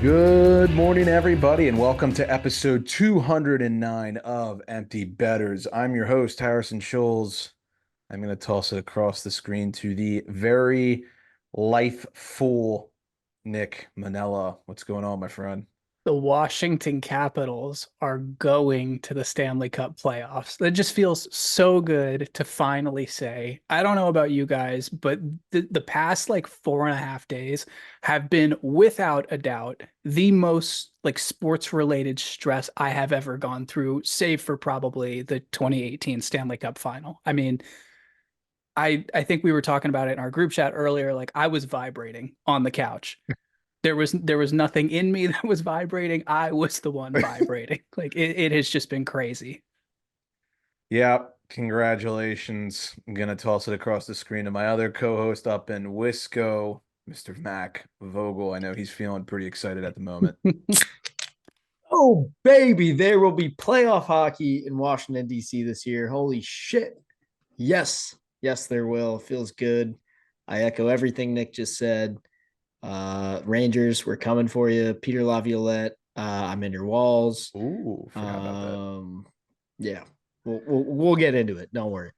Good morning, everybody, and welcome to episode 209 of Empty Betters. I'm your host, Harrison Scholes. I'm going to toss it across the screen to the very life-full Nick Manella. What's going on, my friend? The Washington Capitals are going to the Stanley Cup playoffs. That just feels so good to finally say. I don't know about you guys, but the past like 4.5 days have been without a doubt the most like sports related stress I have ever gone through, save for probably the 2018 Stanley Cup final. I mean, I think we were talking about it in our group chat earlier. Like I was vibrating on the couch. There was nothing in me that was vibrating. I was the one vibrating. Like it has just been crazy. Yeah, congratulations. I'm going to toss it across the screen to my other co-host up in Wisco, Mr. Mac Vogel. I know he's feeling pretty excited at the moment. Oh, baby, there will be playoff hockey in Washington, D.C. this year. Holy shit. Yes. Yes, there will. Feels good. I echo everything Nick just said. Rangers, we're coming for you. Peter Laviolette, I'm in your walls. Ooh, forgot about that. Um, yeah, we'll get into it. Don't worry.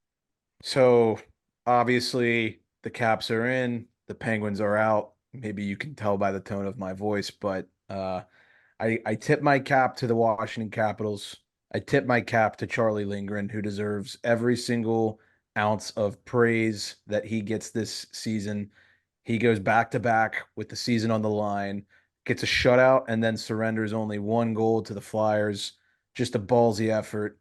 So obviously the Caps are in, the Penguins are out. Maybe you can tell by the tone of my voice, but I tip my cap to the Washington Capitals. I tip my cap to Charlie Lindgren, who deserves every single ounce of praise that he gets this season. He goes back to back with the season on the line, gets a shutout, and then surrenders only one goal to the Flyers. Just a ballsy effort.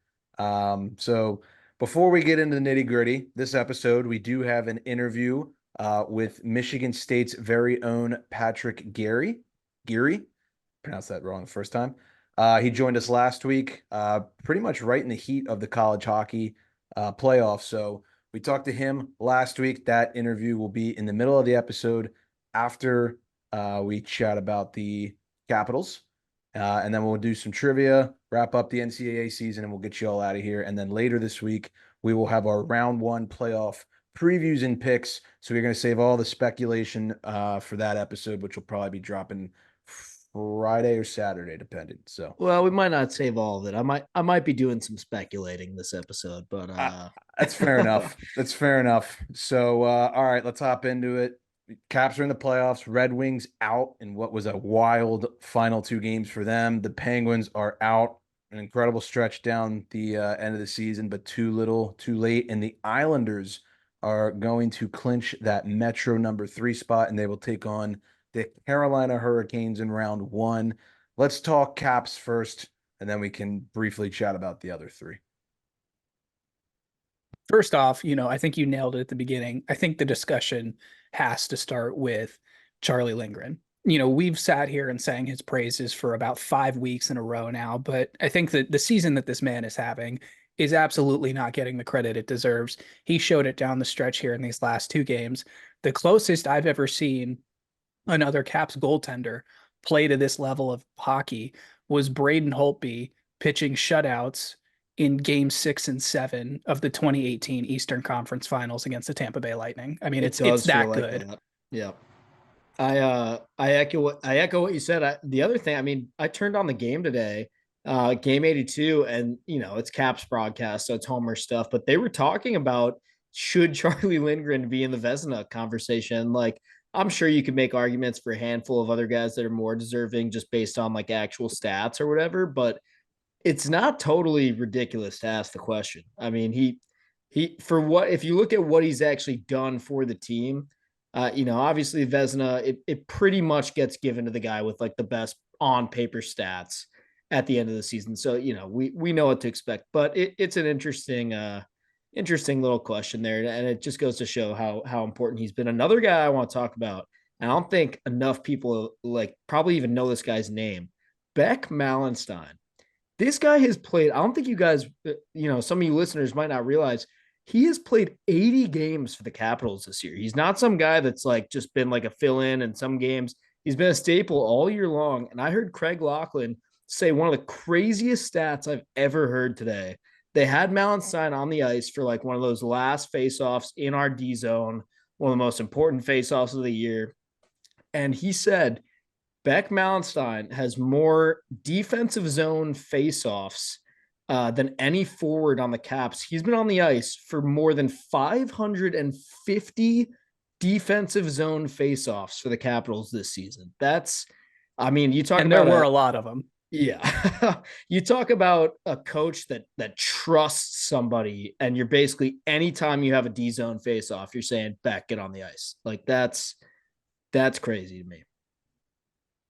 So before we get into the nitty gritty, this episode, we do have an interview with Michigan State's very own Patrick Geary. Geary, pronounced that wrong the first time. He joined us last week, pretty much right in the heat of the college hockey playoffs. So we talked to him last week. That interview will be in the middle of the episode after we chat about the Capitals. And then we'll do some trivia, wrap up the NCAA season, and we'll get you all out of here. And then later this week, we will have our round one playoff previews and picks. So we're going to save all the speculation for that episode, which will probably be dropping Friday or Saturday, depending. So Well, we might not save all of it. I might be doing some speculating this episode, but uh, that's fair enough. That's fair enough. So all right, let's hop into it. Caps are in the playoffs. Red Wings out in what was a wild final two games for them. The Penguins are out. An incredible stretch down the end of the season, but too little, too late. And the Islanders are going to clinch that Metro number three spot, and they will take on the Carolina Hurricanes in round one. Let's talk Caps first, and then we can briefly chat about the other three. First off, I think you nailed it at the beginning. I think the discussion has to start with Charlie Lindgren. We've sat here and sang his praises for about 5 weeks in a row now, but I think that the season that this man is having is absolutely not getting the credit it deserves. He showed it down the stretch here in these last two games. The closest I've ever seen another Caps goaltender play to this level of hockey was Braden Holtby pitching shutouts in game 6 and 7 of the 2018 Eastern Conference Finals against the Tampa Bay Lightning. I mean, it it's does feel that like good. that. Yeah. I echo what you said. The other thing, I mean, I turned on the game today, game 82, and it's Caps broadcast, so it's Homer stuff. But they were talking about should Charlie Lindgren be in the Vezina conversation. Like, I'm sure you could make arguments for a handful of other guys that are more deserving just based on like actual stats or whatever, but it's not totally ridiculous to ask the question. I mean, he for what if you look at what he's actually done for the team, obviously Vesna, it pretty much gets given to the guy with like the best on paper stats at the end of the season. So, we know what to expect, but it's an interesting little question there. And it just goes to show how important he's been. Another guy I want to talk about, and I don't think enough people like probably even know this guy's name, Beck Malenstein. This guy has played, I don't think you guys, some of you listeners might not realize he has played 80 games for the Capitals this year. He's not some guy that's like just been like a fill in in some games. He's been a staple all year long. And I heard Craig Laughlin say one of the craziest stats I've ever heard today. They had Malenstein on the ice for like one of those last faceoffs in our D zone, one of the most important faceoffs of the year. And he said Beck Mallenstein has more defensive zone faceoffs than any forward on the Caps. He's been on the ice for more than 550 defensive zone faceoffs for the Capitals this season. I mean, you talk And there about were a lot of them. yeah. You talk about a coach that trusts somebody, and you're basically anytime you have a D zone face off, you're saying, Beck, get on the ice. Like that's crazy to me.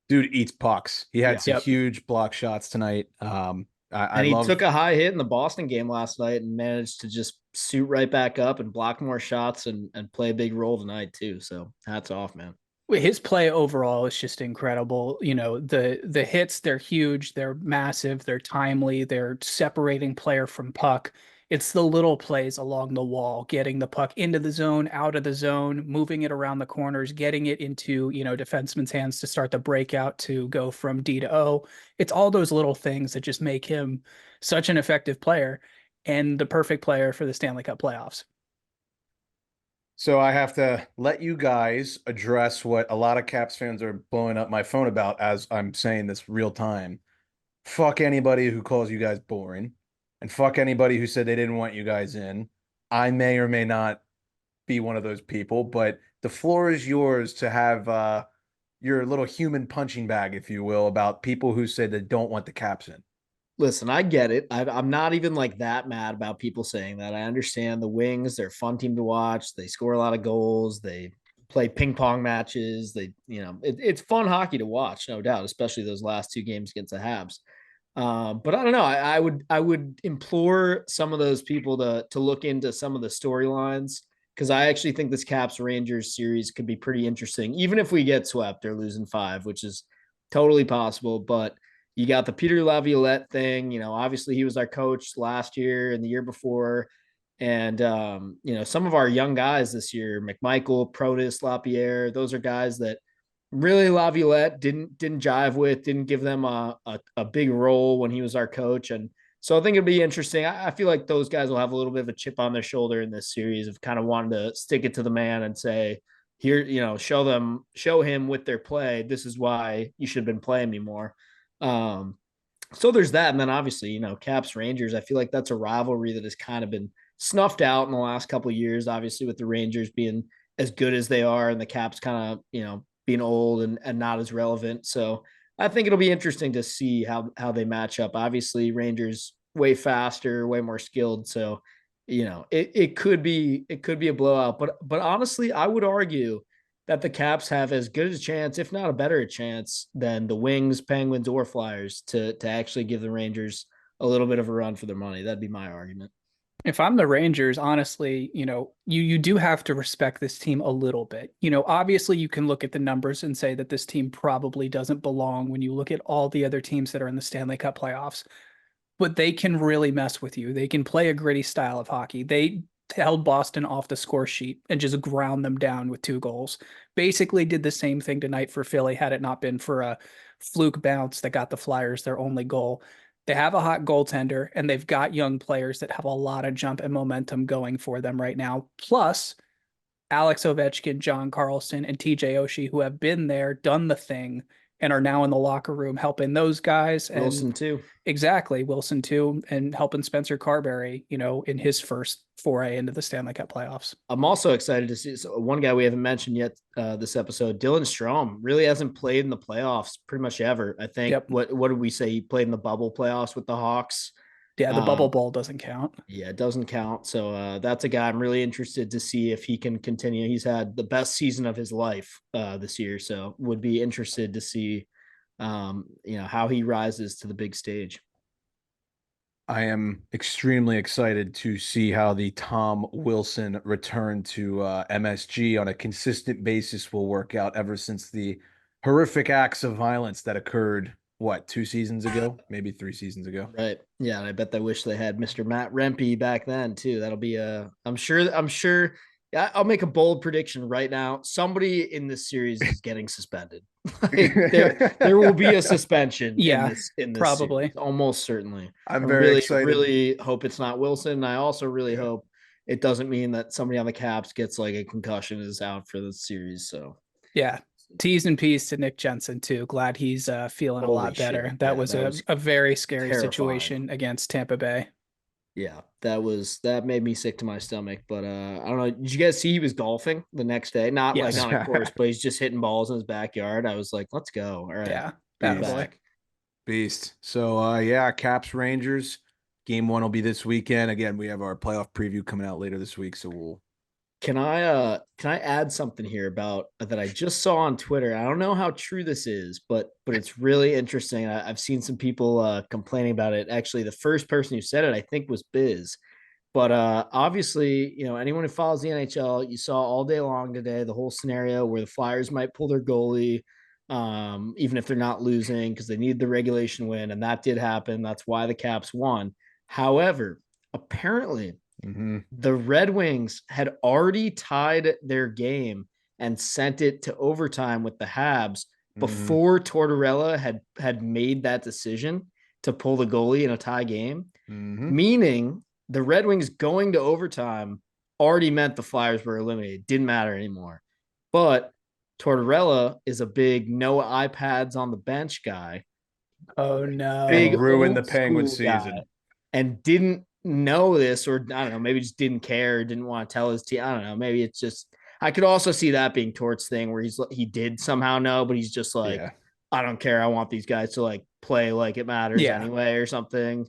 Dude eats pucks. He had Yeah. some Yep. huge block shots tonight. I And he took love. a high hit in the Boston game last night and managed to just suit right back up and block more shots and play a big role tonight too. So hats off, man. His play overall is just incredible. The hits, they're huge, they're massive, they're timely, they're separating player from puck. It's the little plays along the wall, getting the puck into the zone, out of the zone, moving it around the corners, getting it into, defenseman's hands to start the breakout to go from D to O. It's all those little things that just make him such an effective player and the perfect player for the Stanley Cup playoffs. So I have to let you guys address what a lot of Caps fans are blowing up my phone about as I'm saying this real time. Fuck anybody who calls you guys boring, and fuck anybody who said they didn't want you guys in. I may or may not be one of those people, but the floor is yours to have your little human punching bag, if you will, about people who say they don't want the Caps in. Listen, I get it. I'm not even like that mad about people saying that. I understand the Wings; they're a fun team to watch. They score a lot of goals. They play ping pong matches. It's fun hockey to watch, no doubt, especially those last two games against the Habs. But I don't know. I would implore some of those people to look into some of the storylines because I actually think this Caps Rangers series could be pretty interesting, even if we get swept or losing five, which is totally possible. But you got the Peter Laviolette thing. Obviously he was our coach last year and the year before. And some of our young guys this year, McMichael, Protus, Lapierre, those are guys that really Laviolette didn't jive with, didn't give them a big role when he was our coach. And so I think it'll be interesting. I feel like those guys will have a little bit of a chip on their shoulder in this series of kind of wanting to stick it to the man and say, here, show him with their play. This is why you should have been playing me more. Um, so there's that. And then obviously, Caps Rangers, I feel like that's a rivalry that has kind of been snuffed out in the last couple of years, obviously with the Rangers being as good as they are and the Caps kind of, being old and not as relevant. So I think it'll be interesting to see how they match up. Obviously, Rangers way faster, way more skilled. So, it could be a blowout. But honestly, I would argue that the Caps have as good a chance, if not a better chance, than the Wings, Penguins, or Flyers to actually give the Rangers a little bit of a run for their money. That'd be my argument. If I'm the Rangers, honestly, you do have to respect this team a little bit. Obviously you can look at the numbers and say that this team probably doesn't belong when you look at all the other teams that are in the Stanley Cup playoffs, but they can really mess with you. They can play a gritty style of hockey. They held Boston off the score sheet and just ground them down with 2 goals. Basically did the same thing tonight for Philly had it not been for a fluke bounce that got the Flyers their only goal. They have a hot goaltender and they've got young players that have a lot of jump and momentum going for them right now. Plus, Alex Ovechkin, John Carlson, and TJ Oshie, who have been there, done the thing, and are now in the locker room helping those guys. And Wilson too. exactly, Wilson too, and helping Spencer Carberry, in his first foray into the Stanley Cup playoffs. I'm also excited to see one guy we haven't mentioned yet this episode. Dylan Strome really hasn't played in the playoffs pretty much ever. I think Yep. what did we say? He played in the bubble playoffs with the Hawks. Yeah, the bubble Um, bowl doesn't count. yeah, it doesn't count. So that's a guy I'm really interested to see if he can continue. He's had the best season of his life this year, so would be interested to see how he rises to the big stage. I am extremely excited to see how the Tom Wilson return to MSG on a consistent basis will work out ever since the horrific acts of violence that occurred, what, 2 seasons ago? Maybe 3 seasons ago. Right. Yeah, and I bet they wish they had Mr. Matt Rempe back then too. That'll be I'm sure I'll make a bold prediction right now. Somebody in this series is getting suspended. Like, there will be a suspension Yeah, in this probably. series, almost certainly. I'm I very really, excited. really hope it's not Wilson. I also really hope it doesn't mean that somebody on the Caps gets like a concussion and is out for the series. So Yeah. T's and P's to Nick Jensen too. Glad he's feeling a Holy lot shit. better. That Yeah, was that was a very scary terrifying. situation against Tampa Bay. Yeah, that made me sick to my stomach. But I don't know. Did you guys see he was golfing the next day? Not like Yes. on a course, but he's just hitting balls in his backyard. I was like, let's go. All right. Yeah. Get Beast. Attaboy. back. Beast. So yeah, Caps Rangers. Game one will be this weekend. Again, we have our playoff preview coming out later this week. So we'll Can I add something here about that I just saw on Twitter? I don't know how true this is, but it's really interesting. I've seen some people complaining about it. Actually, the first person who said it, I think, was Biz. But obviously, anyone who follows the NHL, you saw all day long today the whole scenario where the Flyers might pull their goalie, even if they're not losing because they need the regulation win, and that did happen. That's why the Caps won. However, apparently mm-hmm. the Red Wings had already tied their game and sent it to overtime with the Habs Mm-hmm. before Tortorella had made that decision to pull the goalie in a tie game, Mm-hmm. meaning the Red Wings going to overtime already meant the Flyers were eliminated. Didn't matter anymore. But Tortorella is a big no iPads on the bench guy, Oh big And no. ruin the old Penguins school guy, season. and didn't know this, or I don't know, maybe just didn't care, didn't want to tell his team. I don't know. Maybe it's just I could also see that being Tort's thing where he did somehow know, but he's just like, Yeah. I don't care. I want these guys to like play like it matters Yeah. anyway or something.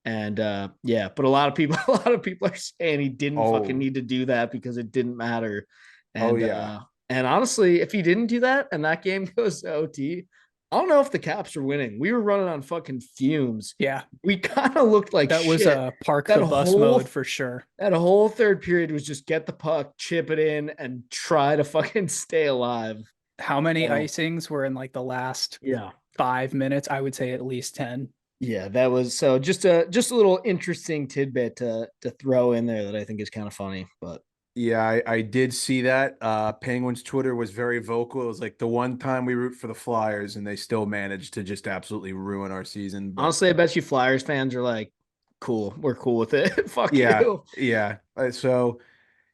And yeah, but a lot of people a lot of people are saying he didn't fucking Oh. need to do that because it didn't matter. Oh And yeah. and honestly, if he didn't do that and that game goes to OT, I don't know if the Caps are winning. We were running on fucking fumes. Yeah. We kind of looked like That was shit. a park That the bus whole mode for sure. that whole third period was just get the puck, chip it in, and try to fucking stay alive. How many Oh, icings were in like the last yeah. 5 minutes? I would say at least 10. Yeah, that was so just a little interesting tidbit to throw in there that I think is kind of funny. But Yeah, I did see that. Penguins Twitter was very vocal. It was like the one time we root for the Flyers and they still managed to just absolutely ruin our season. But honestly, I bet you Flyers fans are like, cool, we're cool with it. Fuck yeah, you. yeah. So,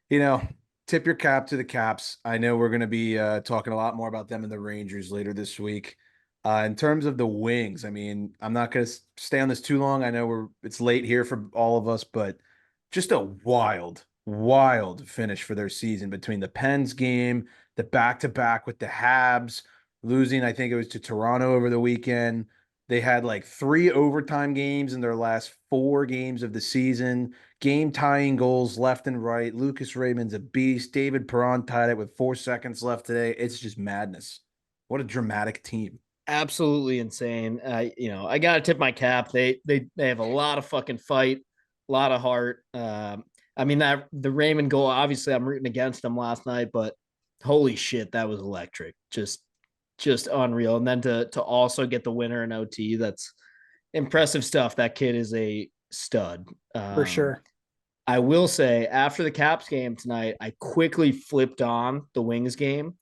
you know, tip your cap to the Caps. I know we're going to be talking a lot more about them and the Rangers later this week. In terms of the Wings, I mean, I'm not going to stay on this too long. I know it's late here for all of us, but just a wild, wild finish for their season between the Pens game, the back-to-back with the Habs, losing, I think it was to Toronto over the weekend. They had like 3 overtime games in their last 4 games of the season, game tying goals left and right. Lucas Raymond's a beast. David Perron tied it with 4 seconds left today. It's just madness. What a dramatic team. Absolutely insane. I gotta tip my cap. They have a lot of fucking fight, a lot of heart. I mean that the Raymond goal. Obviously, I'm rooting against them last night, but holy shit, that was electric. Just unreal. And then to also get the winner in OT, that's impressive stuff. That kid is a stud. For sure. I will say after the Caps game tonight, I quickly flipped on the Wings game.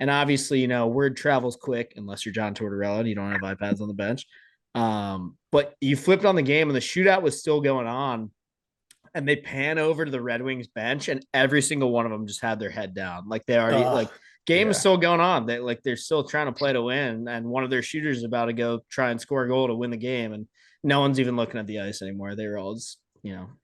And obviously, word travels quick unless you're John Tortorella and you don't have iPads on the bench. But you flipped on the game and the shootout was still going on. And they pan over to the Red Wings bench, and every single one of them just had their head down. Like they already like game is Yeah. still going on. They're still trying to play to win. And one of their shooters is about to go try and score a goal to win the game. And no one's even looking at the ice anymore. They were all just,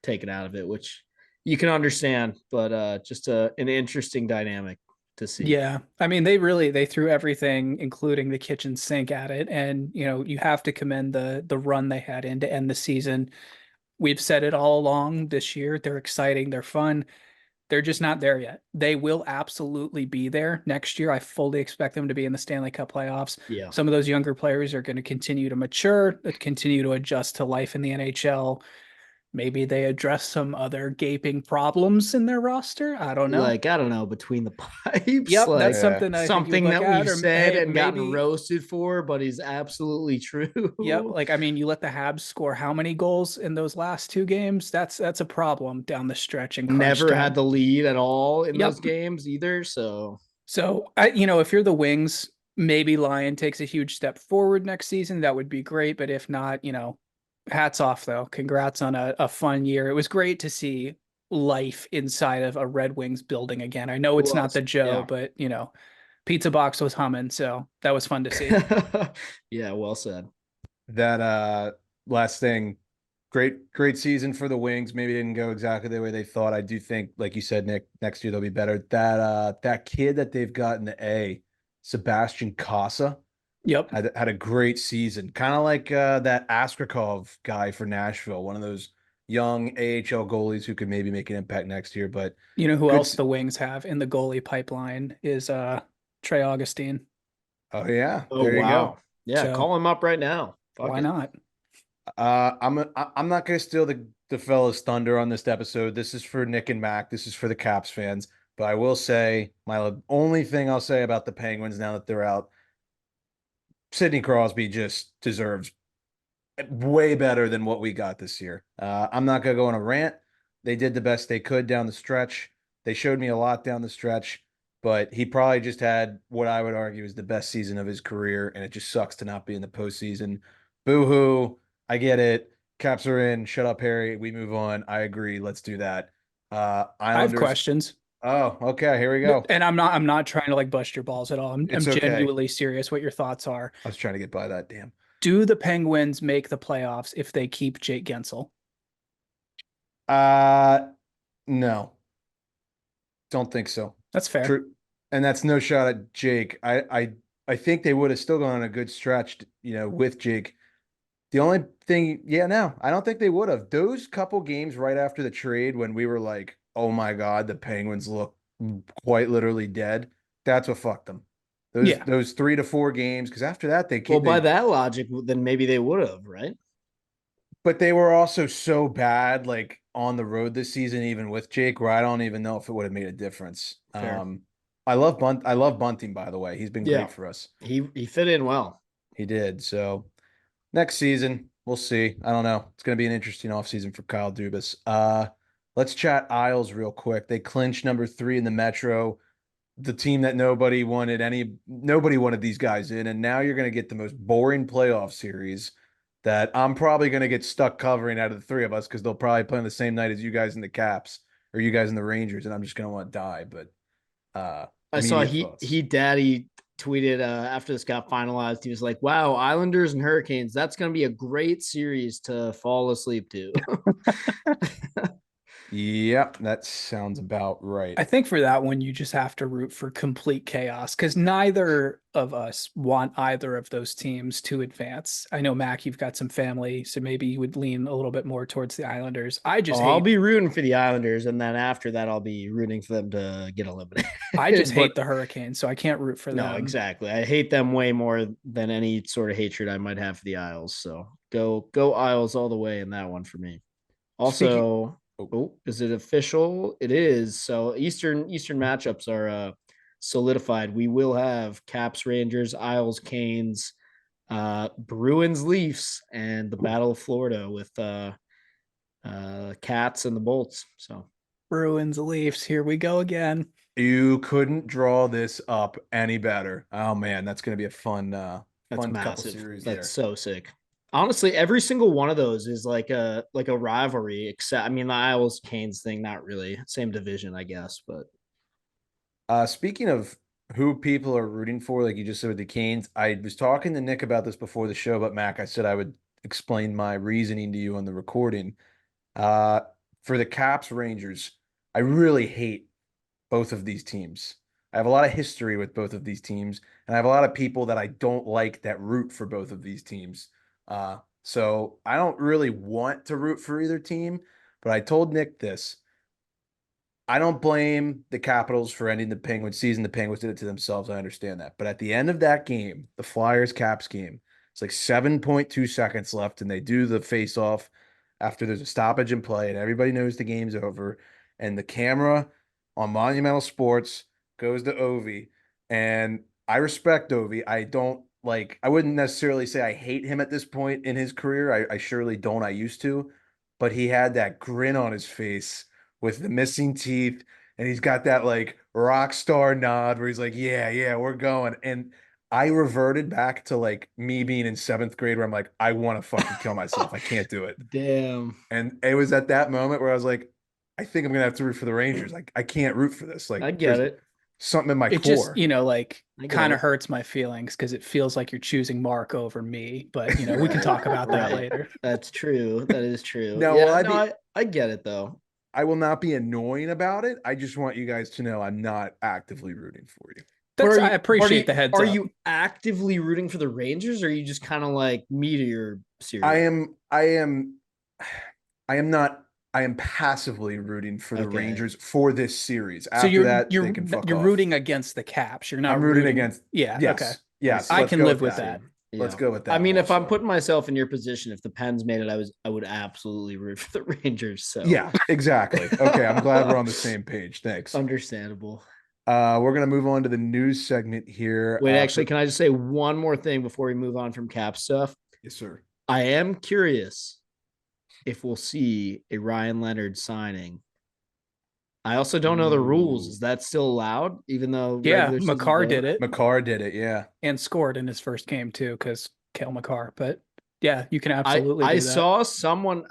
taken out of it, which you can understand, but just an interesting dynamic to see. Yeah. I mean, they threw everything, including the kitchen sink at it. And, you have to commend the run they had in to end the season. We've said it all along this year. They're exciting, they're fun. They're just not there yet. They will absolutely be there next year. I fully expect them to be in the Stanley Cup playoffs. Yeah. Some of those younger players are going to continue to mature, continue to adjust to life in the NHL. Maybe they address some other gaping problems in their roster. I don't know. Like, I don't know, between the pipes, Yep, like that's Yeah. something I think you would something look that at. we've Or said hey, and gotten maybe, roasted for, but is absolutely yep. true. Like, I mean, you let the Habs score how many goals in those last 2 games? That's a problem down the stretch in crunch Never had time. the lead at all in Yep. those games either. So So if you're the Wings, maybe Lyon takes a huge step forward next season. That would be great. But if not, hats off though. Congrats on a fun year. It was great to see life inside of a Red Wings building again. I know it it's not was, the Joe, yeah. but Pizza box was humming, so that was fun to see. Yeah, well said. That last thing, great season for the Wings. Maybe didn't go exactly the way they thought. I do think, like you said, Nick, next year they'll be better. That kid that they've got in the A, Sebastian Casa, Yep. had a great season. Kind of like that Askrakov guy for Nashville, one of those young AHL goalies who could maybe make an impact next year. But You know who good. else the Wings have in the goalie pipeline is Trey Augustine. Oh yeah, Oh there you go. wow. Yeah, So call him up right now. Fuck why it. not? I'm not gonna steal the fellas' thunder on this episode. This is for Nick and Mac. This is for the Caps fans. But I will say my only thing I'll say about the Penguins now that they're out, Sidney Crosby just deserves way better than what we got this year. I'm not gonna go on a rant. They did the best they could down the stretch. They showed me a lot down the stretch, but he probably just had what I would argue is the best season of his career, and it just sucks to not be in the postseason. Boo hoo. I get it. Caps are in. Shut up, Harry. We move on. I agree. Let's do that. I have Islanders. questions. Oh, okay. Here we go. And I'm not trying to like bust your balls at all. I'm It's okay. genuinely serious what your thoughts are. I was trying to get by that. Damn. Do the Penguins make the playoffs if they keep Jake Gensel? Uh, no, don't think so. That's fair. True. And that's no shot at Jake. I think they would have still gone on a good stretch, with Jake. The only thing, yeah, no, I don't think they would have. Those couple games right after the trade when we were like, oh my God, the Penguins look quite literally dead. That's what fucked them. Those Yeah. those 3 to 4 games, because after that Well, by they that logic, then maybe they would have, right? but they were also so bad like on the road this season, even with Jake, where I don't even know if it would have made a difference. Fair. I love Bunting, by the way. He's been Yeah. great for us. He fit in well. He did. So next season, we'll see. I don't know. It's going to be an interesting offseason for Kyle Dubas. Let's chat Isles real quick. They clinched number 3 in the Metro, the team that nobody wanted these guys in, and now you're going to get the most boring playoff series that I'm probably going to get stuck covering out of the 3 of us because they'll probably play on the same night as you guys in the Caps or you guys in the Rangers, and I'm just going to want to die. But I saw immediate he thoughts. he daddy tweeted after this got finalized. He was like, "Wow, Islanders and Hurricanes. That's going to be a great series to fall asleep to." Yep, that sounds about right. I think for that one, you just have to root for complete chaos because neither of us want either of those teams to advance. I know, Mac, you've got some family, so maybe you would lean a little bit more towards the Islanders. I just Oh, I'll hate be rooting for the Islanders, and then after that, I'll be rooting for them to get eliminated. I just But hate the Hurricanes, so I can't root for no, them. exactly. I hate them way more than any sort of hatred I might have for the Isles. So go Isles all the way in that one for me. Speaking, Also, oh, oh, is it official? It is. So Eastern matchups are solidified. We will have Caps, Rangers, Isles, Canes, Bruins, Leafs, and the Battle of Florida with Cats and the Bolts. So Bruins, Leafs, here we go again. you couldn't draw this up any better. Oh man, that's going to be a that's fun couple massive. series That's there. so sick. Honestly, every single one of those is like a rivalry. Except, I mean, the Isles Canes thing, not really same division, I guess, but Speaking of who people are rooting for, like you just said with the Canes, I was talking to Nick about this before the show, but Mac, I said I would explain my reasoning to you on the recording. Uh, for the Caps Rangers, I really hate both of these teams. I have a lot of history with both of these teams, and I have a lot of people that I don't like that root for both of these teams. So I don't really want to root for either team, but I told Nick this. I don't blame the Capitals for ending the Penguins season. The Penguins did it to themselves. I understand that. But at the end of that game, the Flyers Caps game, it's like 7.2 seconds left, and they do the face off after there's a stoppage in play, and everybody knows the game's over. And the camera on Monumental Sports goes to Ovi. And I respect Ovi. I wouldn't necessarily say I hate him at this point in his career. I surely don't. I used to. But he had that grin on his face with the missing teeth, and he's got that like rock star nod where he's like, "Yeah, yeah, we're going." And I reverted back to like me being in 7th grade where I'm like, I want to fucking kill myself. I can't do it. damn. And it was at that moment where I was like, I think I'm gonna have to root for the Rangers. Like, I can't root for this. Like, I get it. something in my It just, core. like I get kind of it. hurts my feelings because it feels like you're choosing Mark over me. But, we can talk about that Right. later. That's true. That is true. No, will Yeah, I no, be? I get it though. I will not be annoying about it. I just want you guys to know I'm not actively rooting for you. But I appreciate the heads are up. you actively rooting for the Rangers, or are you just kind of like me to your I cereal? am. I am. I am not. I am passively rooting for the Okay. Rangers for this series. So After that, they can fuck you're off. rooting against the Caps. You're I'm not rooting rooting. against. Yeah. Okay. Yes. Yes. See. I Let's can go live with with that. See. that. Let's Yeah. go with I that mean, more if I'm so. putting myself in your position, if the Pens made it, I would absolutely root for the Rangers. So Yeah, exactly. Okay, I'm glad we're on the same page. Thanks. understandable. We're gonna move on to the news segment here. Wait, actually, For can I just say one more thing before we move on from Cap stuff? yes, sir. I am curious if we'll see a Ryan Leonard signing. I also don't know the rules. Ooh, Is that still allowed, even though Yeah. regular season's McCarr did over? it McCarr did it. Yeah. and scored in his first game too, because Kale McCarr. But yeah, you can absolutely I do that. saw someone.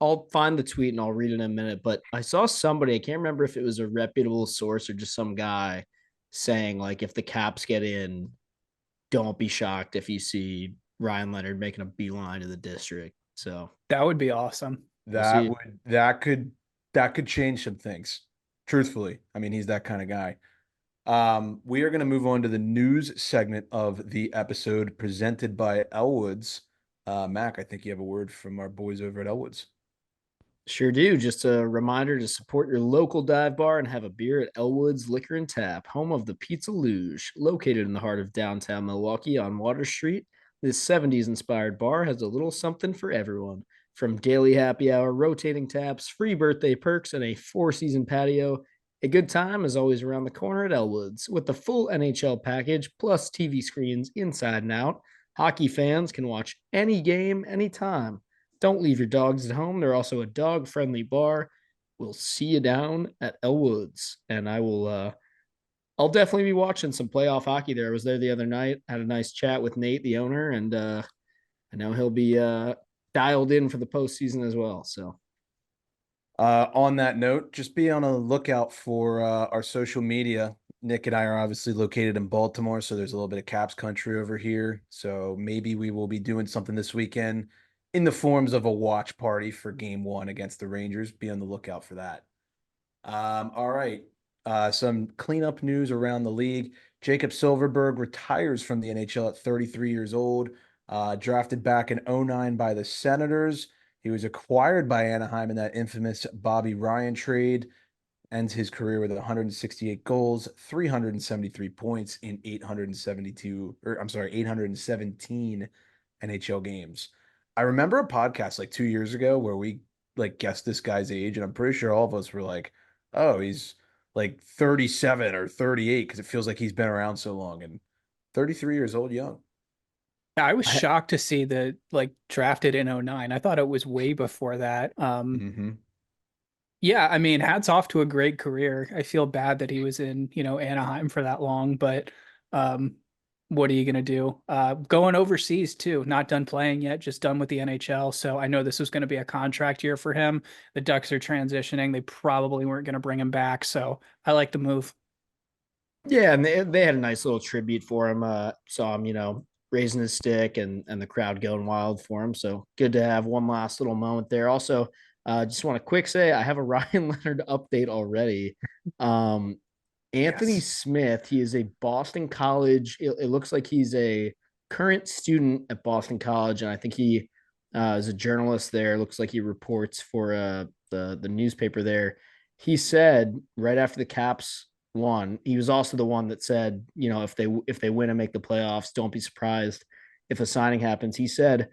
I'll find the tweet and I'll read it in a minute. But I saw somebody. I can't remember if it was a reputable source or just some guy saying like, if the Caps get in, don't be shocked if you see Ryan Leonard making a beeline to the district. So That would be awesome. we'll That see. would that could change some things. Truthfully, I mean, he's that kind of guy. We are going to move on to the news segment of the episode presented by Elwoods. Mac, I think you have a word from our boys over at Elwoods. Sure do. Just a reminder to support your local dive bar and have a beer at Elwood's Liquor and Tap, home of the Pizza Luge. Located in the heart of downtown Milwaukee on Water Street, this 70s inspired bar has a little something for everyone. From daily happy hour, rotating taps, free birthday perks, and a four-season patio, a good time is always around the corner at Elwood's. With the full NHL package plus TV screens inside and out, hockey fans can watch any game anytime. Don't leave your dogs at home. They're also a dog friendly bar. We'll see you down at Elwood's. And I'll definitely be watching some playoff hockey there. I was there the other night, had a nice chat with Nate, the owner, and I know he'll be dialed in for the postseason as well. So On that note, just be on a lookout for our social media. Nick and I are obviously located in Baltimore, so there's a little bit of Caps country over here. So maybe we will be doing something this weekend in the forms of a watch party for game one against the Rangers. Be on the lookout for that. All right. Some cleanup news around the league. Jacob Silverberg retires from the NHL at 33 years old, drafted back in '09 by the Senators. He was acquired by Anaheim in that infamous Bobby Ryan trade. Ends his career with 168 goals, 373 points in 872, or I'm sorry, 817 NHL games. I remember a podcast like 2 years ago where we like guessed this guy's age, and I'm pretty sure all of us were like, "Oh, he's like 37 or 38," because it feels like he's been around so long. And 33 years old, young. I was I, shocked to see the like drafted in '09. I thought it was way before that. Hmm. Yeah, I mean, hats off to a great career. I feel bad that he was in, Anaheim for that long, but um, what are you gonna do? Going overseas too, not done playing yet, just done with the NHL. So I know this was going to be a contract year for him. The Ducks are transitioning. They probably weren't going to bring him back. So I like the move. yeah, and they had a nice little tribute for him. Saw him, raising his stick and the crowd going wild for him. So good to have one last little moment there. Also, just want to quick say I have a Ryan Leonard update already. Um, Anthony Yes. Smith, he is a Boston College. It looks like he's a current student at Boston College, and I think he is a journalist there. Looks like he reports for the newspaper there. He said right after the Caps won, he was also the one that said, if they win and make the playoffs, don't be surprised if a signing happens. He said,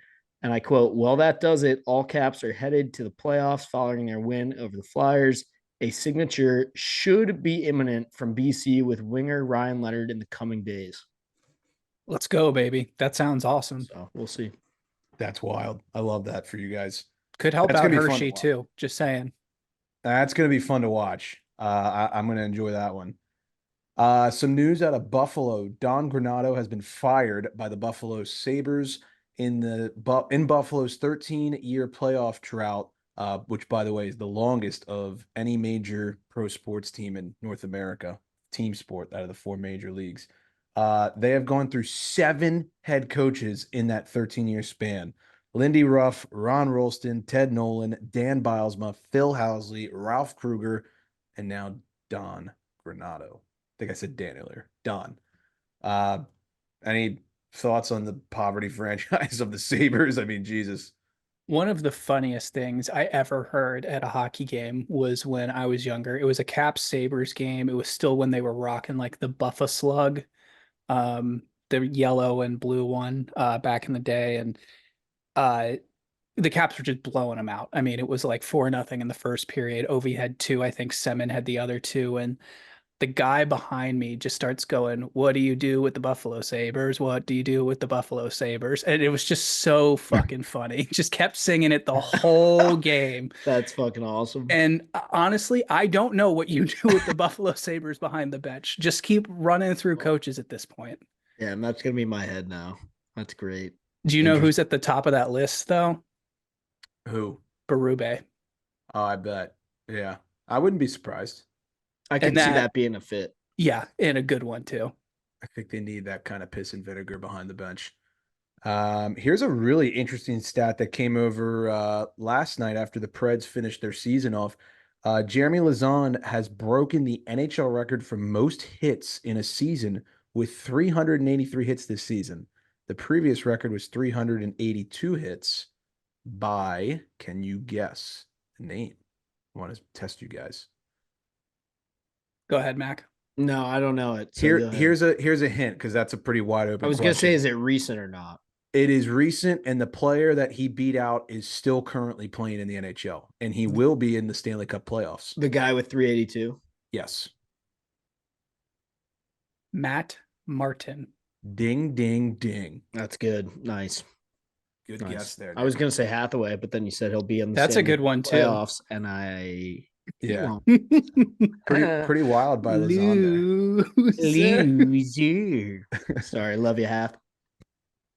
and I quote, "Well, that does it. All Caps are headed to the playoffs following their win over the Flyers. A signature should be imminent from BC with winger Ryan Leonard in the coming days." Let's go, baby. That sounds awesome. So we'll see. That's wild. I love that for you guys. Could help That's out gonna be fun to Hershey watch. too. Just saying. That's gonna be fun to watch. I'm gonna enjoy that one. Some news out of Buffalo. Don Granato has been fired by the Buffalo Sabres in Buffalo's 13-year playoff drought, which, by the way, is the longest of any major pro sports team in North America. team sport out of the four major leagues. They have gone through 7 head coaches in that 13-year span. Lindy Ruff, Ron Rolston, Ted Nolan, Dan Bilesma, Phil Housley, Ralph Kruger, and now Don Granato. I think I said Dan earlier. Don. Uh, any thoughts on the poverty franchise of the Sabres? I mean, Jesus. One of the funniest things I ever heard at a hockey game was when I was younger. It was a Caps Sabres game. It was still when they were rocking like the Buffa Slug, the yellow and blue one back in the day. And uh, the Caps were just blowing them out. I mean, it was like 4-0 in the first period. Ovi had two. I think Semin had the other two. And the guy behind me just starts going, "What do you do with the Buffalo Sabres? What do you do with the Buffalo Sabres?" And it was just so fucking funny. Just kept singing it the whole game. That's fucking awesome. And honestly, I don't know what you do with the Buffalo Sabres behind the bench. Just keep running through coaches at this point. Yeah, and that's gonna be my head now. That's great. Do you know who's Interesting. at the top of that list, though? Who? Berube. Oh, I bet. Yeah. I wouldn't be surprised. I And could see that, that being a fit. yeah, and a good one, too. I think they need that kind of piss and vinegar behind the bench. Here's a really interesting stat that came over last night after the Preds finished their season off. Jeremy Lazon has broken the NHL record for most hits in a season with 383 hits this season. The previous record was 382 hits by, can you guess the name? I want to test you guys. Go ahead, Mac. No, I don't know it. So go ahead. Here's a hint because that's a pretty wide I open was gonna say, question. is it recent or not? It is recent, and the player that he beat out is still currently playing in the NHL, and he will be in the Stanley Cup playoffs. The guy with 382. Yes. Matt Martin. Ding, ding, ding. That's good. Nice. Good Nice. guess there. I was Nick. gonna say Hathaway, but then you said he'll be in the That's a Stanley good one, too. playoffs, and he Yeah. won't. Pretty wild by Lazon Loser. Loser. Sorry, love you, Hath.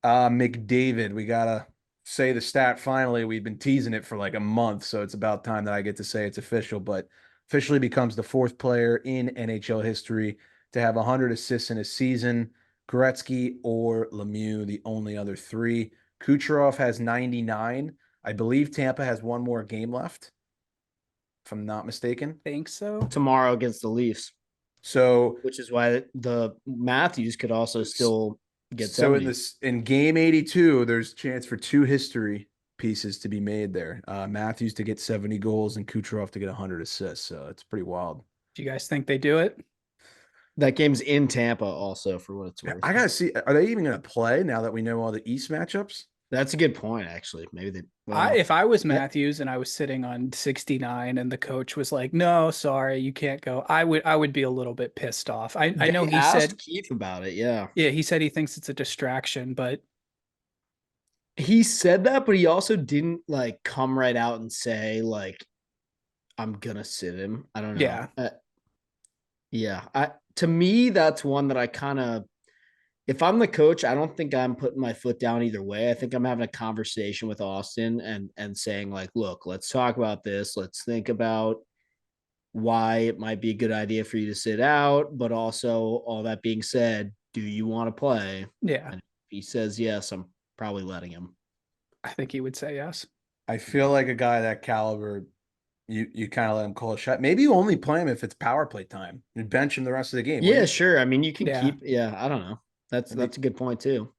there. McDavid, we gotta say the stat finally. We've been teasing it for like a month, so it's about time that I get to say it's official, but officially becomes the 4th player in NHL history to have 100 assists in a season. Gretzky or Lemieux, the only other 3. Kucherov has 99. I believe Tampa has one more game left, if I'm not mistaken. Think so. Tomorrow against the Leafs, So, which is why the Matthews could also still get so 70. in game 82, there's chance for 2 history pieces to be made there. Matthews to get 70 goals and Kucherov to get 100 assists. So it's pretty wild. Do you guys think they do it? That game's in Tampa also, for what it's worth. I gotta see. Are they even gonna play now that we know all the East matchups? That's a good point, actually. Maybe they. If I was Matthews and I was sitting on 69 and the coach was like, "No, sorry, you can't go," I would be a little bit pissed off. I know he said Keith about it. Yeah, he said he thinks it's a distraction, but he said that, but he also didn't like come right out and say like, "I'm gonna sit him." I don't know. yeah, Yeah. To me, that's one that I kind of, if I'm the coach, I don't think I'm putting my foot down either way. I think I'm having a conversation with Austin and saying like, look, let's talk about this. Let's think about why it might be a good idea for you to sit out, but also all that being said, do you want to play? yeah. And if he says yes, I'm probably letting him. I think he would say yes. I feel like a guy that caliber, you kind of let him call a shot. Maybe you only play him if it's power play time. You bench him the rest of the game. Yeah, sure. I mean, you can Yeah. keep. Yeah, I don't know. That's I mean, a good point too.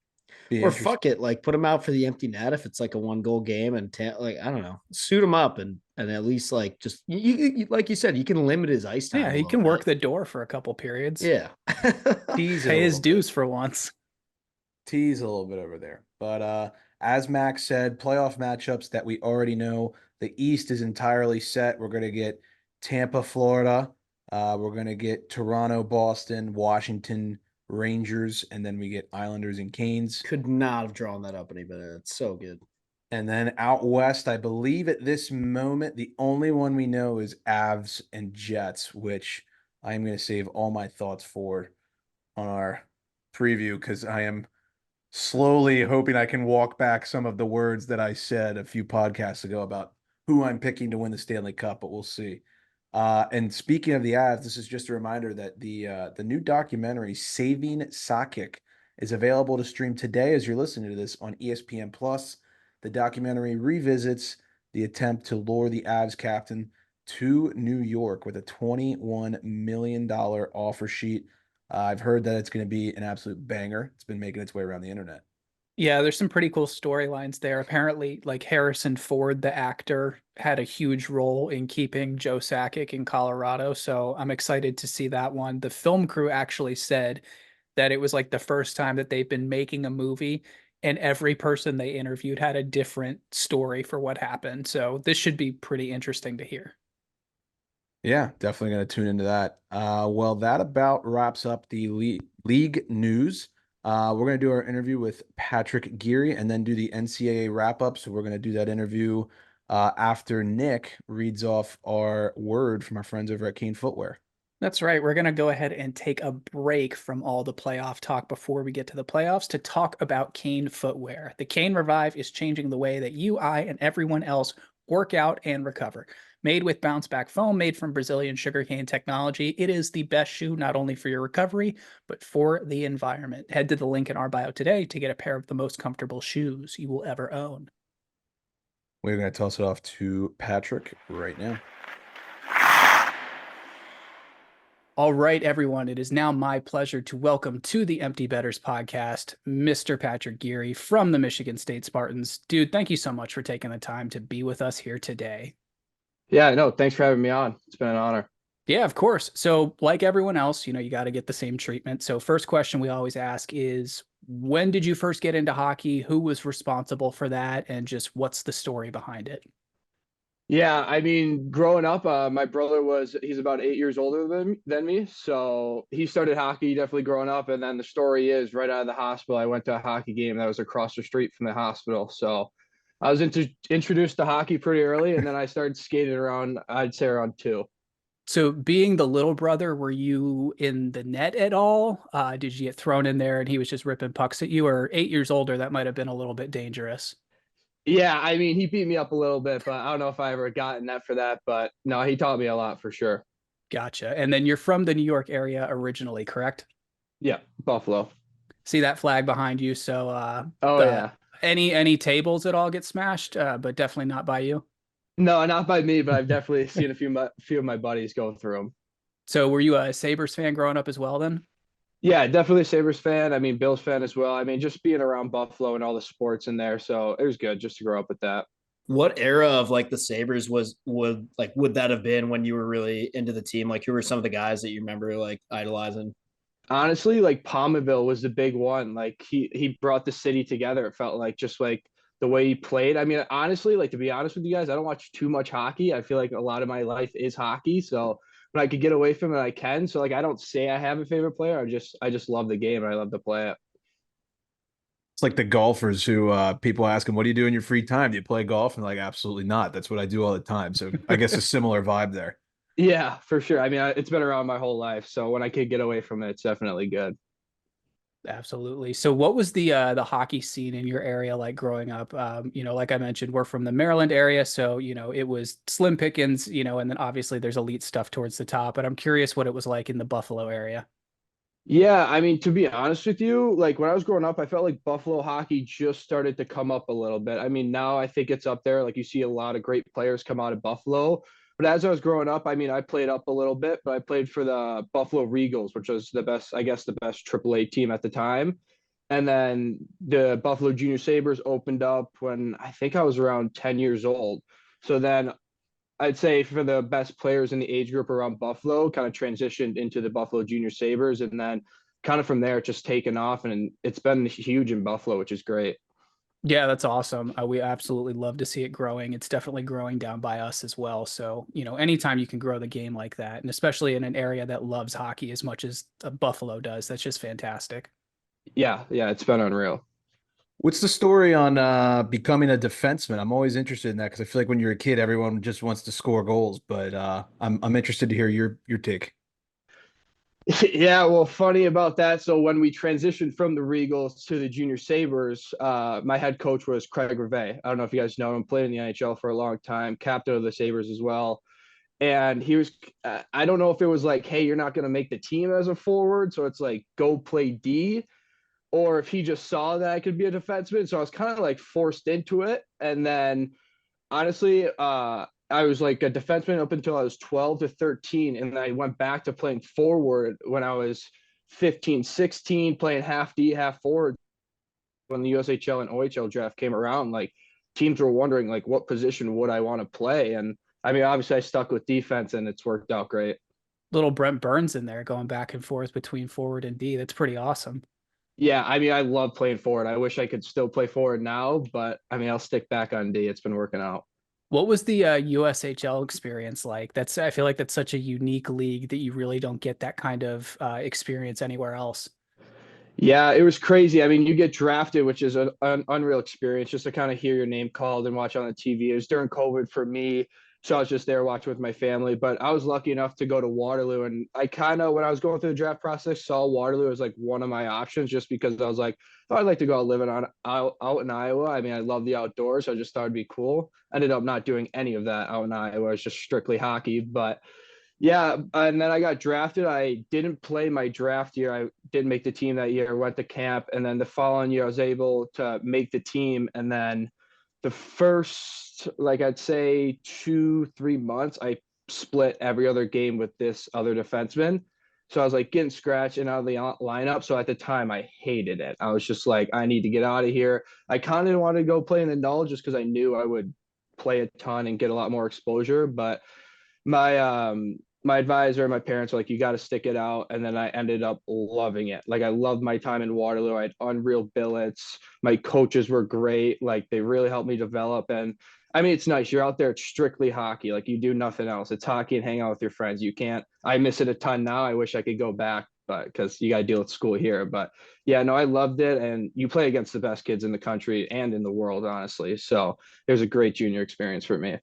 be Or interesting. fuck it, like put him out for the empty net if it's like a 1 goal game and like I don't know, suit him up and at least like just you like you said, you can limit his ice time. Yeah, a he little can work bit. the door for a couple periods. Yeah, Tease it Pay a his little dues bit. for once. Tease a little bit over there. But as Max said, playoff matchups that we already know. The East is entirely set. We're gonna get Tampa, Florida. We're gonna get Toronto, Boston, Washington, Rangers, and then we get Islanders and Canes. could not have drawn that up any better. It's so good. And then out west, I believe at this moment, the only one we know is Avs and Jets, which I am going to save all my thoughts for on our preview because I am slowly hoping I can walk back some of the words that I said a few podcasts ago about who I'm picking to win the Stanley Cup, but we'll see. And speaking of the Avs, this is just a reminder that the new documentary Saving Sakic is available to stream today as you're listening to this on ESPN Plus. The documentary revisits the attempt to lure the Avs captain to New York with a $21 million offer sheet. I've heard that it's going to be an absolute banger. It's been making its way around the internet. Yeah, there's some pretty cool storylines there. Apparently, like Harrison Ford, the actor, had a huge role in keeping Joe Sakic in Colorado. So I'm excited to see that one. The film crew actually said that it was like the first time that they've been making a movie, and every person they interviewed had a different story for what happened. So this should be pretty interesting to hear. Yeah, definitely going to tune into that. Well, that about wraps up the league news. We're going to do our interview with Patrick Geary and then do the NCAA wrap up. So we're going to do that interview after Nick reads off our word from our friends over at Kane Footwear. That's right. We're going to go ahead and take a break from all the playoff talk before we get to the playoffs to talk about Kane Footwear. The Kane Revive is changing the way that you, I, and everyone else work out and recover. Made with bounce back foam, made from Brazilian sugarcane technology, it is the best shoe not only for your recovery, but for the environment. Head to the link in our bio today to get a pair of the most comfortable shoes you will ever own. We're going to toss it off to Patrick right now. All right, everyone. It is now my pleasure to welcome to the Empty Betters podcast, Mr. Patrick Geary from the Michigan State Spartans. Dude, thank you so much for taking the time to be with us here today. Yeah, no, thanks for having me on. It's been an honor. Yeah, of course. So, like everyone else, you got to get the same treatment. So, first question we always ask is, when did you first get into hockey? Who was responsible for that? And just what's the story behind it? Yeah, I mean, growing up, my brother he's about 8 years older than me. So he started hockey definitely growing up. And then the story is right out of the hospital, I went to a hockey game that was across the street from the hospital. So I was introduced to hockey pretty early. And then I started skating around, I'd say around two. So, being the little brother, were you in the net at all? Did you get thrown in there and he was just ripping pucks at you? Or 8 years older, that might have been a little bit dangerous. Yeah, I mean, he beat me up a little bit, but I don't know if I ever got in net for that. But no, he taught me a lot for sure. Gotcha. And then you're from the New York area originally, correct? Yeah, Buffalo. See that flag behind you. So, Oh, yeah. any tables at all get smashed, but definitely not by you. No, not by me, but I've definitely seen a few of my buddies going through them. So, were you a Sabres fan growing up as well then? Yeah, definitely a Sabres fan. I mean, Bills fan as well. I mean, just being around Buffalo and all the sports in there, so it was good just to grow up with that. What era of like the Sabres would that have been when you were really into the team? Like, who were some of the guys that you remember like idolizing? Honestly, like Palmerville was the big one. Like he brought the city together. It felt like just like the way he played. I mean, honestly, like to be honest with you guys, I don't watch too much hockey. I feel like a lot of my life is hockey. So when I could get away from it, I can. So like I don't say I have a favorite player. I just love the game and I love to play it. It's like the golfers who people ask them, "What do you do in your free time? Do you play golf?" And they're like, "Absolutely not. That's what I do all the time." So I guess a similar vibe there. Yeah, for sure. I mean, it's been around my whole life. So when I could get away from it, it's definitely good. Absolutely. So what was the hockey scene in your area like growing up? Like I mentioned, we're from the Maryland area, so it was slim pickings, and then obviously there's elite stuff towards the top, but I'm curious what it was like in the Buffalo area. Yeah, I mean, to be honest with you, like when I was growing up, I felt like Buffalo hockey just started to come up a little bit. I mean, now I think it's up there. Like you see a lot of great players come out of Buffalo. But as I was growing up, I mean, I played up a little bit, but I played for the Buffalo Regals, which was the best, I guess, the best AAA team at the time. And then the Buffalo Junior Sabres opened up when I think I was around 10 years old. So then I'd say for the best players in the age group around Buffalo, kind of transitioned into the Buffalo Junior Sabres, and then kind of from there, it's just taken off, and it's been huge in Buffalo, which is great. Yeah, that's awesome. We absolutely love to see it growing. It's definitely growing down by us as well. So, anytime you can grow the game like that, and especially in an area that loves hockey as much as Buffalo does, that's just fantastic. Yeah, it's been unreal. What's the story on becoming a defenseman? I'm always interested in that because I feel like when you're a kid, everyone just wants to score goals. But I'm interested to hear your take. Yeah, well, funny about that. So when we transitioned from the Regals to the Junior Sabres, my head coach was Craig Rivet. I don't know if you guys know him, played in the NHL for a long time, captain of the Sabres as well. And he was, I don't know if it was like, hey, you're not going to make the team as a forward, so it's like go play D, or if he just saw that I could be a defenseman. So I was kind of like forced into it. And then honestly, I was like a defenseman up until I was 12 to 13. And then I went back to playing forward when I was 15, 16, playing half D, half forward. When the USHL and OHL draft came around, like teams were wondering like what position would I want to play. And I mean, obviously I stuck with defense and it's worked out great. Little Brent Burns in there going back and forth between forward and D. That's pretty awesome. Yeah, I mean, I love playing forward. I wish I could still play forward now, but I mean, I'll stick back on D. It's been working out. What was the USHL experience like? I feel like that's such a unique league that you really don't get that kind of experience anywhere else. Yeah, it was crazy. I mean, you get drafted, which is an unreal experience just to kind of hear your name called and watch on the TV. It was during COVID for me. So I was just there watching with my family. But I was lucky enough to go to Waterloo. And I kind of, when I was going through the draft process, saw Waterloo as like one of my options just because I was like, oh, I'd like to go living out in Iowa. I mean, I love the outdoors. So I just thought it'd be cool. Ended up not doing any of that out in Iowa. It's just strictly hockey. But yeah, and then I got drafted. I didn't play my draft year. I didn't make the team that year. Went to camp, and then the following year I was able to make the team. And then the first, like I'd say 2, 3 months, I split every other game with this other defenseman. So I was like getting scratched and out of the lineup. So at the time, I hated it. I was just like, I need to get out of here. I kind of wanted to go play in the null just because I knew I would play a ton and get a lot more exposure, but my advisor, my parents were like, you got to stick it out. And then I ended up loving it. Like I loved my time in Waterloo. I had unreal billets. My coaches were great. Like they really helped me develop. And I mean, it's nice. You're out there. It's strictly hockey. Like you do nothing else. It's hockey and hang out with your friends. You can't, I miss it a ton now. I wish I could go back, but because you got to deal with school here. But yeah, no, I loved it. And you play against the best kids in the country and in the world, honestly. So it was a great junior experience for me.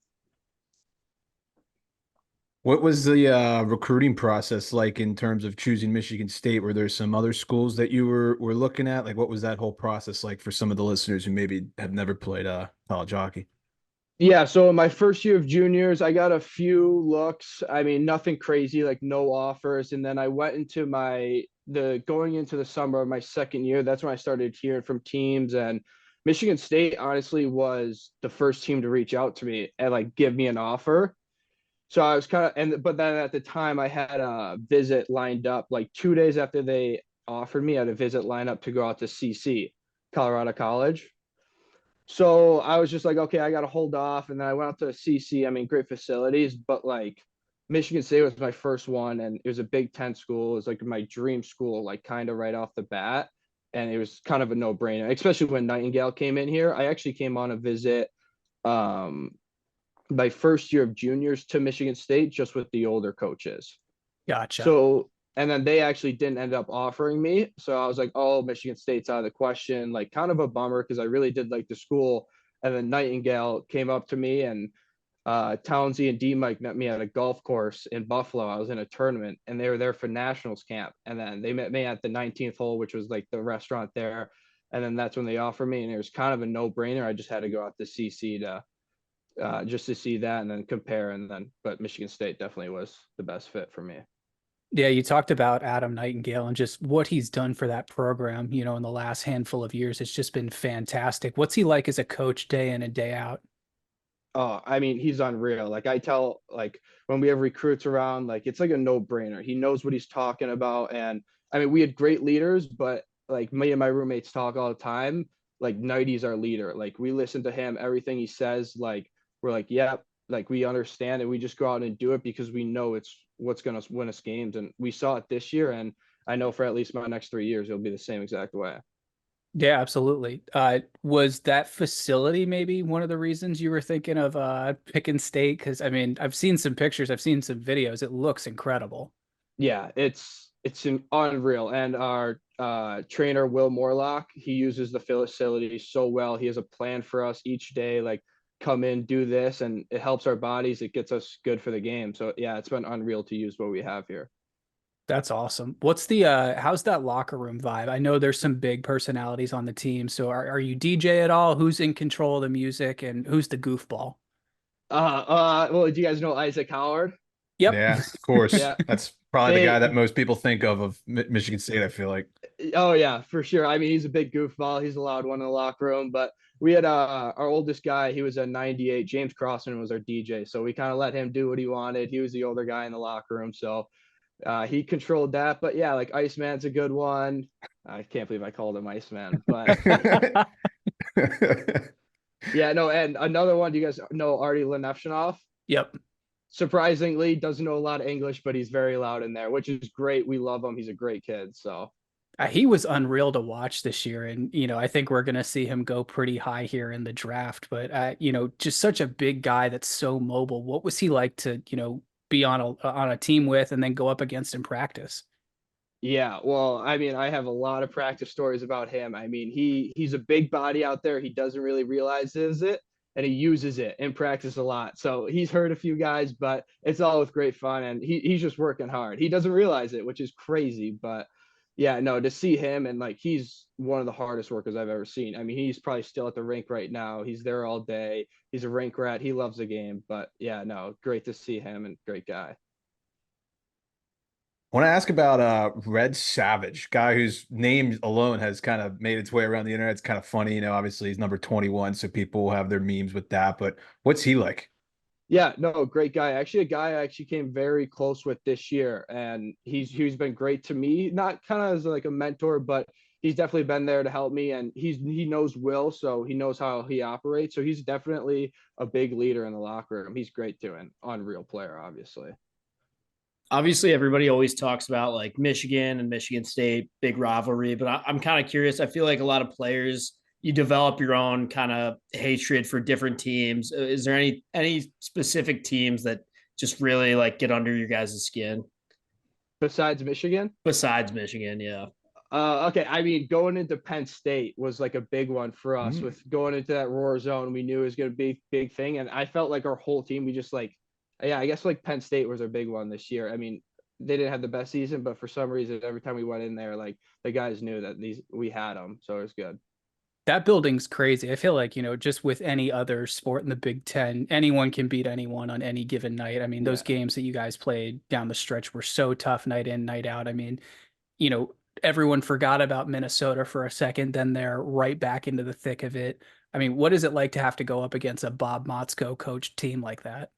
What was the recruiting process like in terms of choosing Michigan State? Were there some other schools that you were looking at? Like, what was that whole process like for some of the listeners who maybe have never played college hockey? Yeah, so in my first year of juniors, I got a few looks. I mean, nothing crazy, like no offers. And then I went into the going into the summer of my second year. That's when I started hearing from teams. And Michigan State honestly was the first team to reach out to me and like give me an offer. So I was kind of, but then at the time I had a visit lined up like 2 days after they offered me, I had a visit lined up to go out to CC, Colorado College. So I was just like, okay, I got to hold off. And then I went out to CC. I mean, great facilities, but like Michigan State was my first one, and it was a Big Ten school. It was like my dream school, like kind of right off the bat. And it was kind of a no brainer, especially when Nightingale came in here. I actually came on a visit um, my first year of juniors to Michigan State just with the older coaches. Gotcha. So, and then they actually didn't end up offering me. So I was like, oh, Michigan State's out of the question. Like, kind of a bummer because I really did like the school. And then Nightingale came up to me, and Townsy and D Mike met me at a golf course in Buffalo. I was in a tournament and they were there for nationals camp. And then they met me at the 19th hole, which was like the restaurant there. And then that's when they offered me. And it was kind of a no brainer. I just had to go out to CC to just to see that and then compare. And then, but Michigan State definitely was the best fit for me. Yeah, you talked about Adam Nightingale and just what he's done for that program, in the last handful of years. It's just been fantastic. What's he like as a coach day in and day out? Oh, I mean, he's unreal. Like I tell, like when we have recruits around, like it's like a no-brainer. He knows what he's talking about. And I mean, we had great leaders, but like me and my roommates talk all the time. Like Nighty's our leader. Like we listen to him, everything he says, like we're like, yeah, like we understand and we just go out and do it because we know it's what's gonna win us games. And we saw it this year, and I know for at least my next 3 years, it'll be the same exact way. Yeah, absolutely. Was that facility maybe one of the reasons you were thinking of picking state? Because I mean, I've seen some pictures, I've seen some videos. It looks incredible. Yeah, it's unreal. And our trainer Will Morlock, he uses the facility so well. He has a plan for us each day, like come in, do this, and it helps our bodies. It gets us good for the game. So yeah, it's been unreal to use what we have here. That's awesome. What's the how's that locker room vibe? I know there's some big personalities on the team. So are you DJ at all? Who's in control of the music and who's the goofball? Well, do you guys know Isaac Howard? Yep. Yeah, of course. Yeah. That's probably the guy They that most people think of Michigan State, I feel like. Oh yeah, for sure. I mean, he's a big goofball. He's a loud one in the locker room. But we had our oldest guy. He was a '98. James Crossman was our DJ, so we kind of let him do what he wanted. He was the older guy in the locker room, so he controlled that. But yeah, like Iceman's a good one. I can't believe I called him Iceman, but yeah, no. And another one. Do you guys know Artie Lenefshanoff? Yep. Surprisingly, doesn't know a lot of English, but he's very loud in there, which is great. We love him. He's a great kid. So. He was unreal to watch this year. And, I think we're going to see him go pretty high here in the draft. But, just such a big guy that's so mobile. What was he like to, be on a team with and then go up against in practice? Yeah, well, I mean, I have a lot of practice stories about him. I mean, he's a big body out there. He doesn't really realize it, and he uses it in practice a lot. So he's hurt a few guys, but it's all with great fun, and he's just working hard. He doesn't realize it, which is crazy, but yeah, no, to see him and like he's one of the hardest workers I've ever seen. I mean, he's probably still at the rink right now. He's there all day. He's a rink rat. He loves the game, but yeah, no, great to see him and great guy. Want to ask about Red Savage, guy whose name alone has kind of made its way around the internet. It's kind of funny, obviously he's number 21, so people have their memes with that, but what's he like? Yeah, no, great guy. Actually, a guy I actually came very close with this year, and he's been great to me. Not kind of as like a mentor, but he's definitely been there to help me. And he knows Will, so he knows how he operates. So he's definitely a big leader in the locker room. He's great too, and unreal player, obviously. Obviously, everybody always talks about like Michigan and Michigan State, big rivalry, but I'm kind of curious. I feel like a lot of players, you develop your own kind of hatred for different teams. Is there any specific teams that just really like get under your guys' skin Besides Michigan, besides Michigan? Yeah. okay. I mean, going into Penn State was like a big one for us. Mm. With going into that roar zone, we knew it was going to be a big thing, and I felt like our whole team, we just like, yeah, I guess like Penn State was our big one this year. I mean, they didn't have the best season, but for some reason, every time we went in there, like the guys knew that we had them, so it was good. That building's crazy. I feel like, just with any other sport in the Big Ten, anyone can beat anyone on any given night. I mean, those Yeah. games that you guys played down the stretch were so tough night in, night out. I mean, you know, everyone forgot about Minnesota for a second, then they're right back into the thick of it. I mean, what is it like to have to go up against a Bob Motzko coached team like that?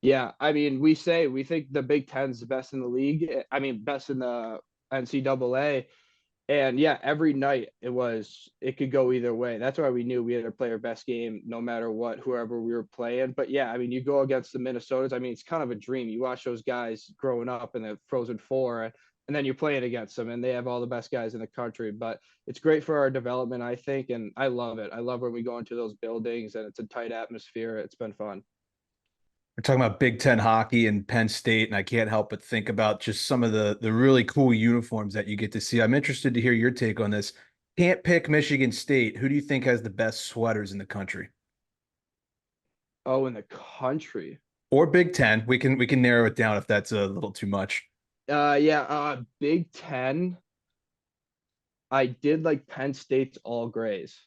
Yeah, I mean, we think the Big Ten's the best in the league. I mean, best in the NCAA. And yeah, every night it could go either way. That's why we knew we had to play our best game no matter what, whoever we were playing. But yeah, I mean, you go against the Minnesotas. I mean, it's kind of a dream. You watch those guys growing up in the Frozen Four, and then you're playing against them, and they have all the best guys in the country. But it's great for our development, I think, and I love it. I love when we go into those buildings and it's a tight atmosphere. It's been fun. We're talking about Big Ten hockey and Penn State, and I can't help but think about just some of the really cool uniforms that you get to see. I'm interested to hear your take on this. Can't pick Michigan State. Who do you think has the best sweaters in the country? Oh, in the country. Or Big Ten. We can narrow it down if that's a little too much. Yeah, Big Ten. I did like Penn State's all grays.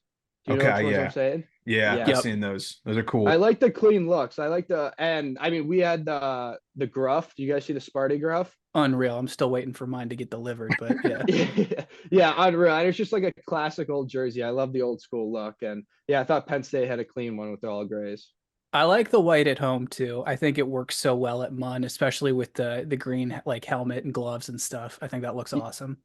Do you know which Okay, ones I'm yeah. saying? Yeah, Yeah. I've Yep. seen those. Those are I cool. like the clean looks. I like and I mean we had the gruff. Do you guys see the Sparty gruff? Unreal. I'm still waiting for mine to get delivered, but yeah. Yeah, unreal. And it's just like a classic old jersey. I love the old school look. And yeah, I thought Penn State had a clean one with the all grays. I like the white at home too. I think it works so well at Mun, especially with the green like helmet and gloves and stuff. I think that looks awesome.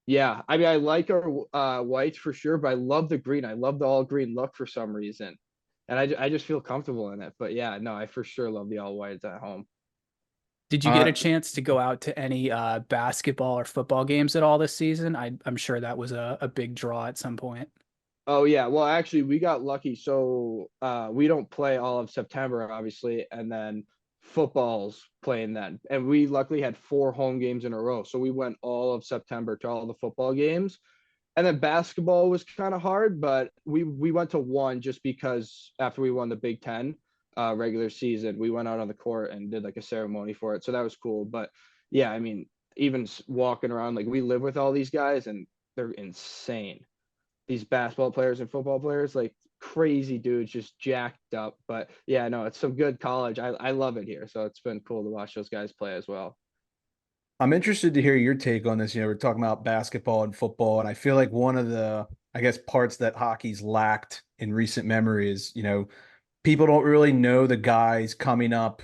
Yeah, I mean I like our whites for sure, but I love the green. I love the all green look for some reason. And I just feel comfortable in it. But yeah, no, I for sure love the all whites at home. Did you get a Uh, chance to go out to any basketball or football games at all this season? I'm sure that was a big draw at some point. Oh yeah, well actually we got lucky. So we don't play all of September, obviously, and then football's playing then. And we luckily had 4 home games in a row. So we went all of September to all the football games. And then basketball was kind of hard, but we went to one just because after we won the Big Ten regular season, we went out on the court and did like a ceremony for it. So that was cool. But yeah, I mean, even walking around, like we live with all these guys and they're insane. these basketball players and football players, like crazy dudes, just jacked up. But yeah, no, it's some good college. I love it here. So it's been cool to watch those guys play as well. I'm interested to hear your take on this. We're talking about basketball and football, and I feel like one of the, I guess, parts that hockey's lacked in recent memory is, people don't really know the guys coming up,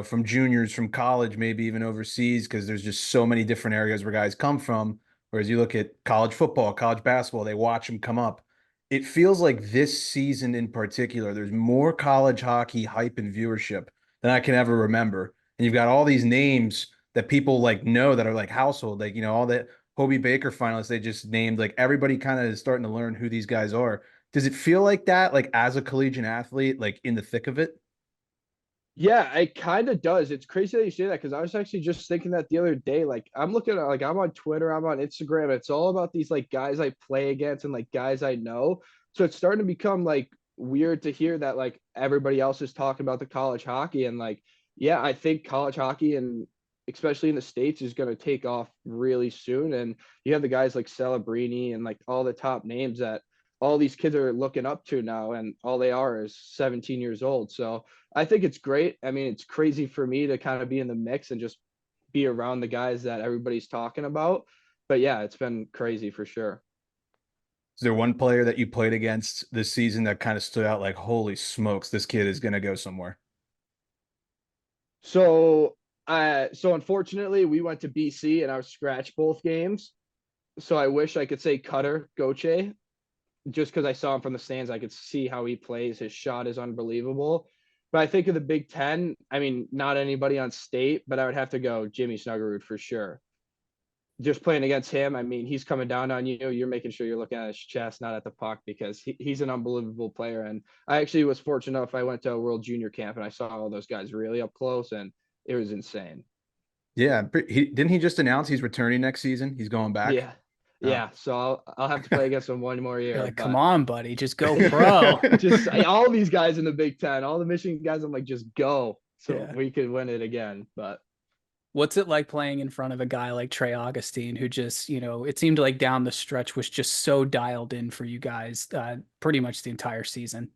from juniors, from college, maybe even overseas, because there's just so many different areas where guys come from. Whereas you look at college football, college basketball, they watch them come up. It feels like this season in particular, there's more college hockey hype and viewership than I can ever remember. And you've got all these names that people like know that are like household, like, all the Hobie Baker finalists they just named, like everybody kind of is starting to learn who these guys are. Does it feel like that, like as a collegiate athlete, like in the thick of it? Yeah, it kind of does. It's crazy that you say that because I was actually just thinking that the other day. Like, I'm looking at, like, I'm on Twitter, I'm on Instagram. It's all about these like guys I play against and like guys I know. So it's starting to become like weird to hear that like everybody else is talking about the college hockey. And like, yeah, I think college hockey and especially in the States is going to take off really soon. And you have the guys like Celebrini and like all the top names that all these kids are looking up to now, and all they are is 17 years old. So I think it's great. I mean, it's crazy for me to kind of be in the mix and just be around the guys that everybody's talking about. But yeah, it's been crazy for sure. Is there one player that you played against this season that kind of stood out like, holy smokes, this kid is going to go somewhere? So unfortunately we went to BC and I was scratched both games. So I wish I could say Cutter Goche, just because I saw him from the stands. I could see how he plays. His shot is unbelievable. But I think of the Big Ten, I mean, not anybody on state, but I would have to go Jimmy Snuggerud for sure. Just playing against him, I mean, he's coming down on you. You're making sure you're looking at his chest, not at the puck, because he's an unbelievable player. And I actually was fortunate enough. I went to a World Junior camp and I saw all those guys really up close, and it was insane. Yeah, didn't he just announce he's returning next season? He's going back. Yeah. Oh. Yeah. So I'll have to play against him one more You're year. like, come But on, buddy, just go pro. just all these guys in the Big Ten, all the Michigan guys, I'm like, just go so Yeah. we could win it again. But What's it like playing in front of a guy like Trey Augustine, who just, it seemed like down the stretch was just so dialed in for you guys pretty much the entire season?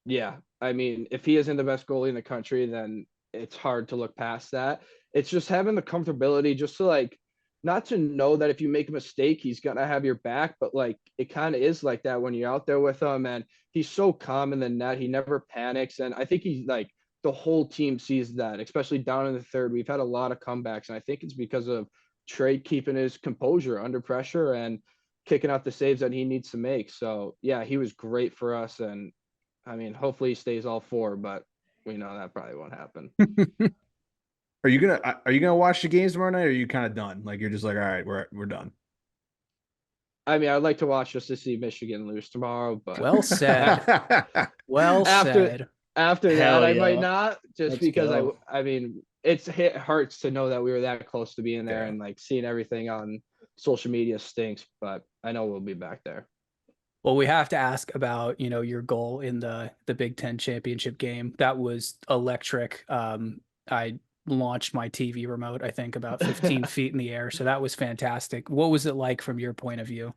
yeah, I mean, if he isn't the best goalie in the country, then it's hard to look past that. It's just having the comfortability just to like not to know that if you make a mistake, he's gonna have your back, but like it kind of is like that when you're out there with him, and he's so calm in the net. He never panics, and I think he's like the whole team sees that, especially down in the third. We've had a lot of comebacks, and I think it's because of Trey keeping his composure under pressure and kicking out the saves that he needs to make. So yeah, he was great for us, and I mean, hopefully he stays all four, but we know that probably won't happen. Are you gonna watch the games tomorrow night, or are you kind of done? Like you're just like, all right, we're done. I mean, I'd like to watch just to see Michigan lose tomorrow, but Well said. Well after said. after Hell that, I yeah. might not, just Let's because go. I mean, it hurts to know that we were that close to being there, Yeah. and like seeing everything on social media stinks, but I know we'll be back there. Well, we have to ask about, your goal in the Big Ten championship game. That was electric. I launched my TV remote, I think, about 15 feet in the air. So that was fantastic. What was it like from your point of view?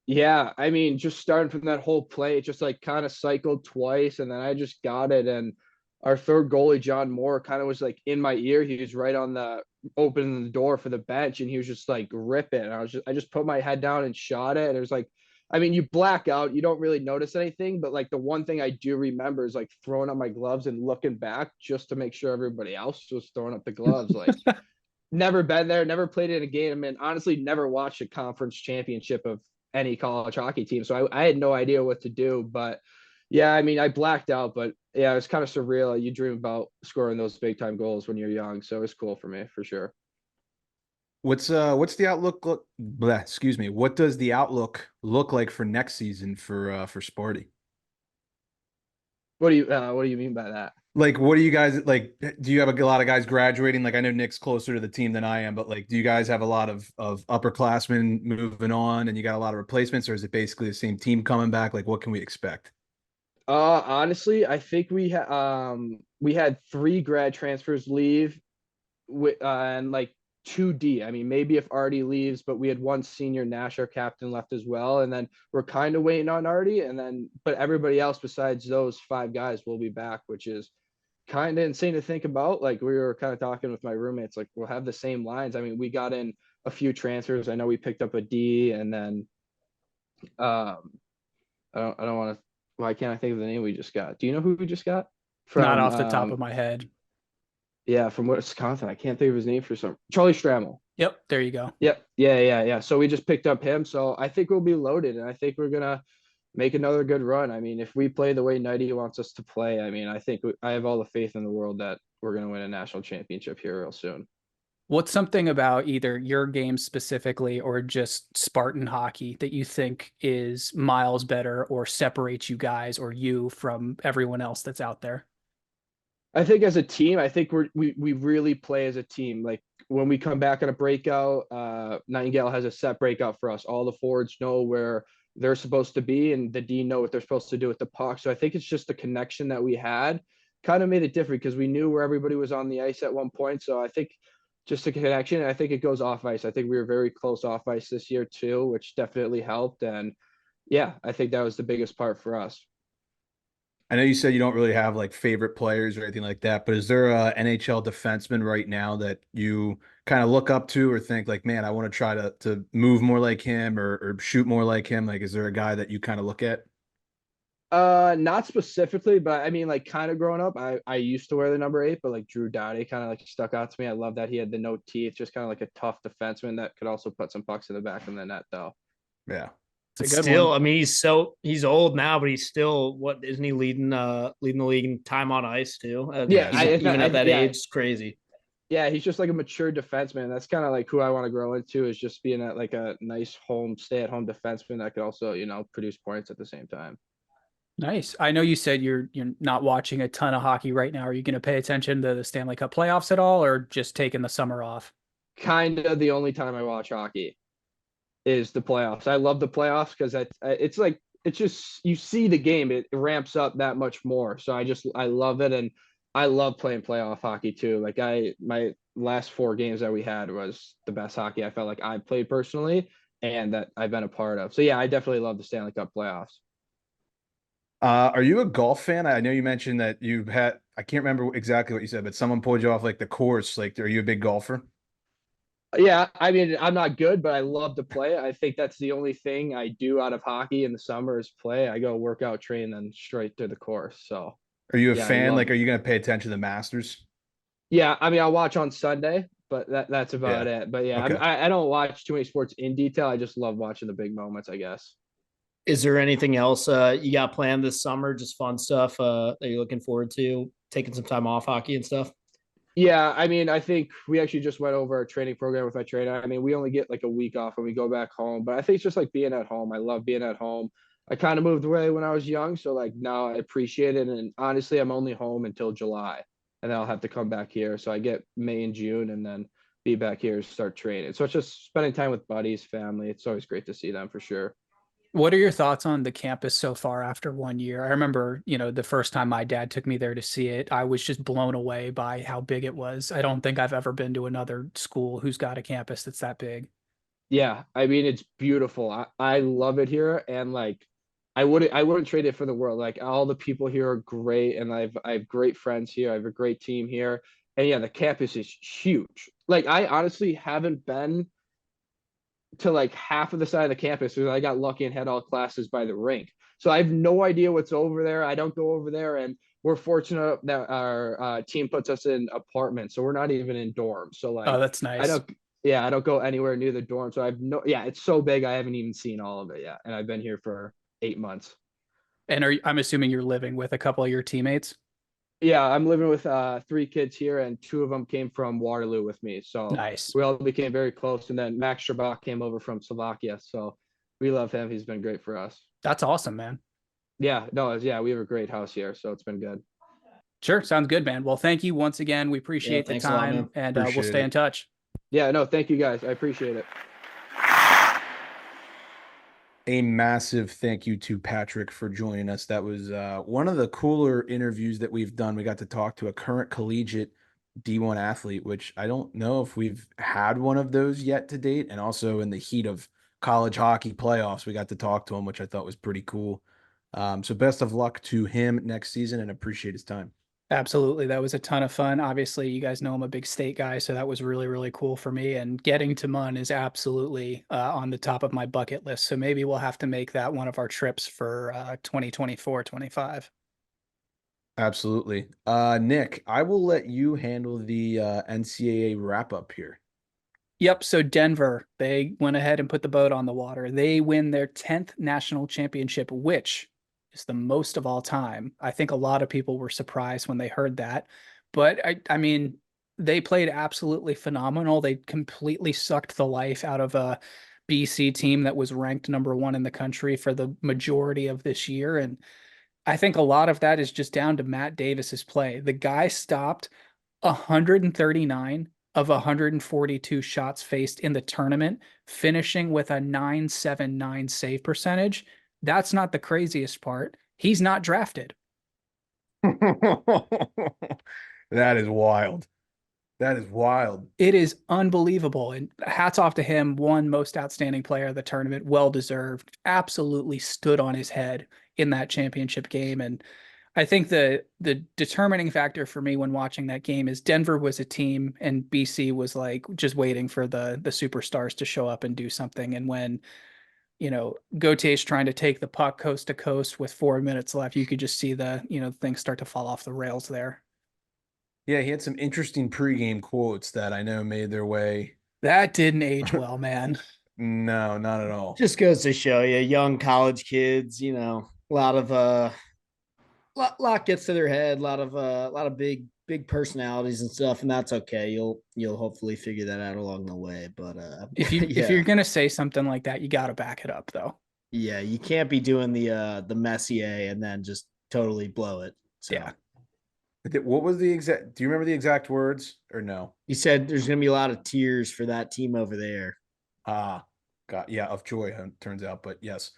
Yeah, I mean, just starting from that whole play, it just like kind of cycled twice, and then I just got it. And our third goalie, John Moore, kind of was like in my ear. He was right on the opening the door for the bench, and he was just like ripping. And I just put my head down and shot it. And it was like, I mean, you black out, you don't really notice anything, but like the one thing I do remember is like throwing up my gloves and looking back just to make sure everybody else was throwing up the gloves. Like never been there, never played in a game. I mean, honestly, never watched a conference championship of any college hockey team. So I had no idea what to do. But yeah, I mean, I blacked out, but yeah, it was kind of surreal. You dream about scoring those big time goals when you're young. So it was cool for me for sure. What's the outlook excuse me. What does the outlook look like for next season for Sparty? What do you mean by that? Like, what do you guys like? Do you have a lot of guys graduating? Like, I know Nick's closer to the team than I am, but like, do you guys have a lot of upperclassmen moving on, and you got a lot of replacements, or is it basically the same team coming back? Like, what can we expect? Honestly, I think we had three grad transfers leave, and like 2D. I mean, maybe if Artie leaves, but we had one senior Nash, our captain, left as well. And then we're kind of waiting on Artie. And then, but everybody else besides those 5 guys will be back, which is kind of insane to think about. Like we were kind of talking with my roommates, like we'll have the same lines. I mean, we got in a few transfers. I know we picked up a D, and then um I don't want to. Why can't I think of the name we just got? Do you know who we just got Not from? off the top of my head. Yeah, from Wisconsin. I can't think of his name for some. Charlie Strammel. Yep, there you go. Yep. Yeah. So we just picked up him. So I think we'll be loaded, and I think we're gonna make another good run. I mean, if we play the way Nighty wants us to play, I mean, I think I have all the faith in the world that we're gonna win a national championship here real soon. What's something about either your game specifically or just Spartan hockey that you think is miles better or separates you guys or you from everyone else that's out there? I think as a team, I think we really play as a team. Like when we come back on a breakout, Nightingale has a set breakout for us. All the forwards know where they're supposed to be, and the D know what they're supposed to do with the puck. So I think it's just the connection that we had kind of made it different because we knew where everybody was on the ice at one point. So I think just the connection. I think it goes off ice. I think we were very close off ice this year too, which definitely helped. And yeah, I think that was the biggest part for us. I know you said you don't really have like favorite players or anything like that, but is there a NHL defenseman right now that you kind of look up to or think like, man, I want to try to move more like him or shoot more like him? Like, is there a guy that you kind of look at? Not specifically, but I mean, like, kind of growing up, I used to wear the number 8, but like Drew Doughty kind of like stuck out to me. I love that he had the no teeth, just kind of like a tough defenseman that could also put some pucks in the back of the net, though. Yeah. It's a good Still, one. I mean, he's old now, but he's still, what, isn't he leading the league in time on ice too? Yeah, Even at that yeah, age, it's crazy. yeah. He's just like a mature defenseman. That's kind of like who I want to grow into, is just being at like a nice home, stay-at-home defenseman that could also, produce points at the same time. Nice. I know you said you're not watching a ton of hockey right now. Are you going to pay attention to the Stanley Cup playoffs at all, or just taking the summer off? Kind of the only time I watch hockey is the playoffs. I love the playoffs because it's like it's just you see the game, it ramps up that much more. So I love it, and I love playing playoff hockey too. Like my last 4 games that we had was the best hockey I felt like I played personally and that I've been a part of. So yeah, I definitely love the Stanley Cup playoffs. Are you a golf fan? I know you mentioned that you've had, I can't remember exactly what you said, but someone pulled you off like the course. Like, are you a big golfer? Yeah, I mean, I'm not good, but I love to play. I think that's the only thing I do out of hockey in the summer is play. I go work out, train, then straight to the course. So Are you a yeah, I fan? love Like, it. are you going to pay attention to the Masters? Yeah, I mean, I'll watch on Sunday, but that's about Yeah. it. But yeah, Okay. I don't watch too many sports in detail. I just love watching the big moments, I guess. Is there anything else you got planned this summer? Just fun stuff that you're looking forward to? Taking some time off hockey and stuff. Yeah, I mean, I think we actually just went over our training program with my trainer. I mean, we only get like a week off when we go back home, but I think it's just like being at home. I love being at home. I kind of moved away when I was young, so like now I appreciate it. And honestly, I'm only home until July, and then I'll have to come back here. So I get May and June, and then be back here to start training. So it's just spending time with buddies, family. It's always great to see them for sure. What are your thoughts on the campus so far after 1 year? I remember, the first time my dad took me there to see it, I was just blown away by how big it was. I don't think I've ever been to another school who's got a campus that's that big. Yeah, I mean it's beautiful. I love it here, and like I wouldn't trade it for the world. Like all the people here are great, and I have great friends here. I have a great team here, and yeah, the campus is huge. Like I honestly haven't been to like half of the side of the campus because I got lucky and had all classes by the rink. So I have no idea what's over there. I don't go over there, and we're fortunate that our team puts us in apartments, so we're not even in dorms. So Oh, like that's I nice. don't, yeah, I don't go anywhere near the dorm. So I've no, yeah, it's so big I haven't even seen all of it yet, and I've been here for 8 months. And I'm assuming you're living with a couple of your teammates. Yeah, I'm living with 3 kids here, and 2 of them came from Waterloo with me. So Nice. we all became very close. And then Max Strabach came over from Slovakia. So we love him. He's been great for us. That's awesome, man. Yeah, no, yeah, we have a great house here, so it's been good. Sure. Sounds good, man. Well, thank you once again. We Yeah, appreciate the thanks a lot, time man. and we'll Appreciate stay in it. touch. Yeah, no, thank you guys. I appreciate it. A massive thank you to Patrick for joining us. That was one of the cooler interviews that we've done. We got to talk to a current collegiate D1 athlete, which I don't know if we've had one of those yet to date. And also in the heat of college hockey playoffs, we got to talk to him, which I thought was pretty cool. So best of luck to him next season and appreciate his time. Absolutely. That was a ton of fun. Obviously, you guys know I'm a big state guy, so that was really, really cool for me. And getting to Munn is absolutely on the top of my bucket list. So maybe we'll have to make that one of our trips for 2024, 25. Absolutely. Nick, I will let you handle the NCAA wrap up here. Yep. So Denver, they went ahead and put the boat on the water. They win their 10th national championship, which is the most of all time. I think a lot of people were surprised when they heard that. But I mean, they played absolutely phenomenal. They completely sucked the life out of a BC team that was ranked number one in the country for the majority of this year. And I think a lot of that is just down to Matt Davis's play. The guy stopped 139 of 142 shots faced in the tournament, finishing with a 979 save percentage. That's not the craziest part. He's not drafted. That is wild. That is wild. It is unbelievable. And hats off to him, one most outstanding player of the tournament, well deserved, absolutely stood on his head in that championship game. And I think the determining factor for me when watching that game is Denver was a team and BC was like just waiting for the superstars to show up and do something. And when, Gautier's trying to take the puck coast to coast with 4 minutes left, you could just see things start to fall off the rails there. Yeah, he had some interesting pregame quotes that I know made their way. That didn't age well, man. No, not at all. Just goes to show you, young college kids, a lot of lot gets to their head, a lot of big personalities and stuff, and that's okay. You'll hopefully figure that out along the way. But If you're gonna say something like that, you gotta back it up though. yeah, you can't be doing the Messier and then just totally blow it. So Yeah. What was the exact? Do you remember the exact words or no? he said there's gonna be a lot of tears for that team over there. Ah, yeah, of joy, turns out, but yes.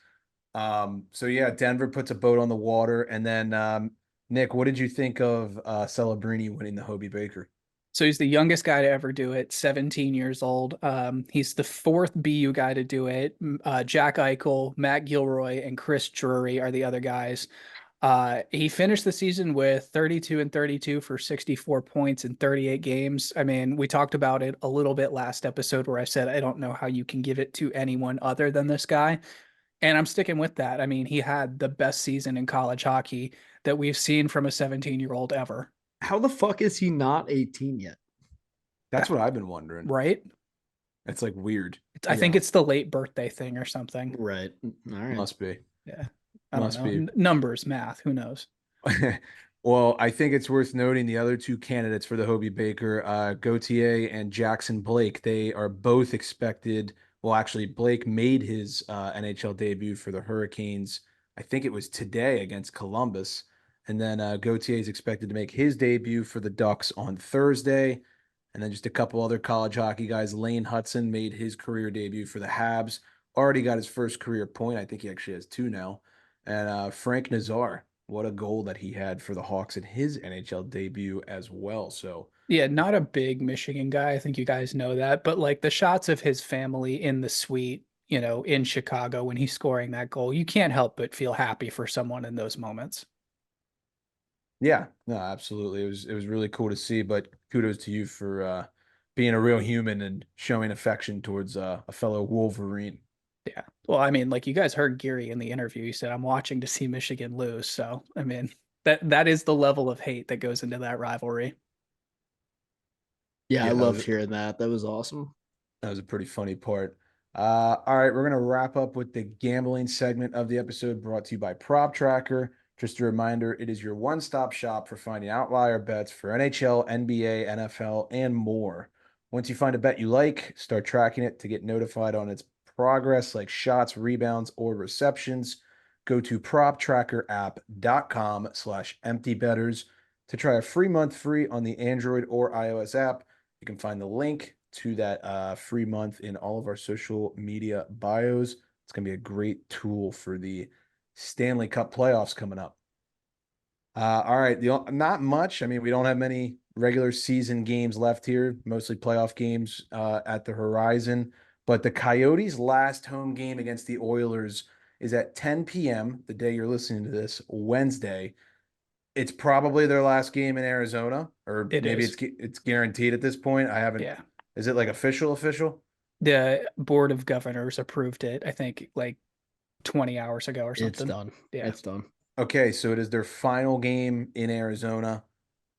So yeah, Denver puts a boat on the water, and then Nick, what did you think of Celebrini winning the Hobie Baker? So he's the youngest guy to ever do it, 17 years old. He's the fourth BU guy to do it. Jack Eichel, Matt Gilroy, and Chris Drury are the other guys. He finished the season with 32 and 32 for 64 points in 38 games. I mean, we talked about it a little bit last episode where I said, I don't know how you can give it to anyone other than this guy. And I'm sticking with that. I mean, he had the best season in college hockey that we've seen from a 17-year-old ever. How the fuck is he not 18 yet? That's what I've been wondering. Right? It's like weird. I think it's the late birthday thing or something. Right. All right. Must be. Yeah. I Must don't know. be. Numbers, math, who knows? Well, I think it's worth noting the other two candidates for the Hobie Baker, Gautier and Jackson Blake. They are both expected. Well, actually, Blake made his NHL debut for the Hurricanes. I think it was today against Columbus. And then Gautier is expected to make his debut for the Ducks on Thursday. And then just a couple other college hockey guys. Lane Hudson made his career debut for the Habs. Already got his first career point. I think he actually has two now. And Frank Nazar, what a goal that he had for the Hawks in his NHL debut as well. So Yeah, not a big Michigan guy. I think you guys know that. But like the shots of his family in the suite, in Chicago when he's scoring that goal, you can't help but feel happy for someone in those moments. yeah, no, absolutely. It was really cool to see, but kudos to you for being a real human and showing affection towards a fellow Wolverine. Yeah. Well, I mean, like you guys heard Geary in the interview. He said, I'm watching to see Michigan lose. So, I mean, that is the level of hate that goes into that rivalry. Yeah, I Yeah, loved hearing that. That was awesome. that was a pretty funny part. All right, we're gonna wrap up with the gambling segment of the episode brought to you by Prop Tracker. Just a reminder, it is your one-stop shop for finding outlier bets for NHL, NBA, NFL, and more. Once you find a bet you like, start tracking it to get notified on its progress like shots, rebounds, or receptions. Go to proptrackerapp.com/emptybetters to try a free month free on the Android or iOS app. You can find the link to that free month in all of our social media bios. It's going to be a great tool for the Stanley Cup playoffs coming up. All right, not much. I mean, we don't have many regular season games left here, mostly playoff games at the horizon. But the Coyotes' last home game against the Oilers is at 10 p.m. the day you're listening to this, Wednesday. It's probably their last game in Arizona, or It maybe is. it's guaranteed at this point. I haven't. Yeah. Is it like official? The Board of Governors approved it, I think, like 20 hours ago or It's something. done. Yeah. It's done. Okay, so it is their final game in Arizona.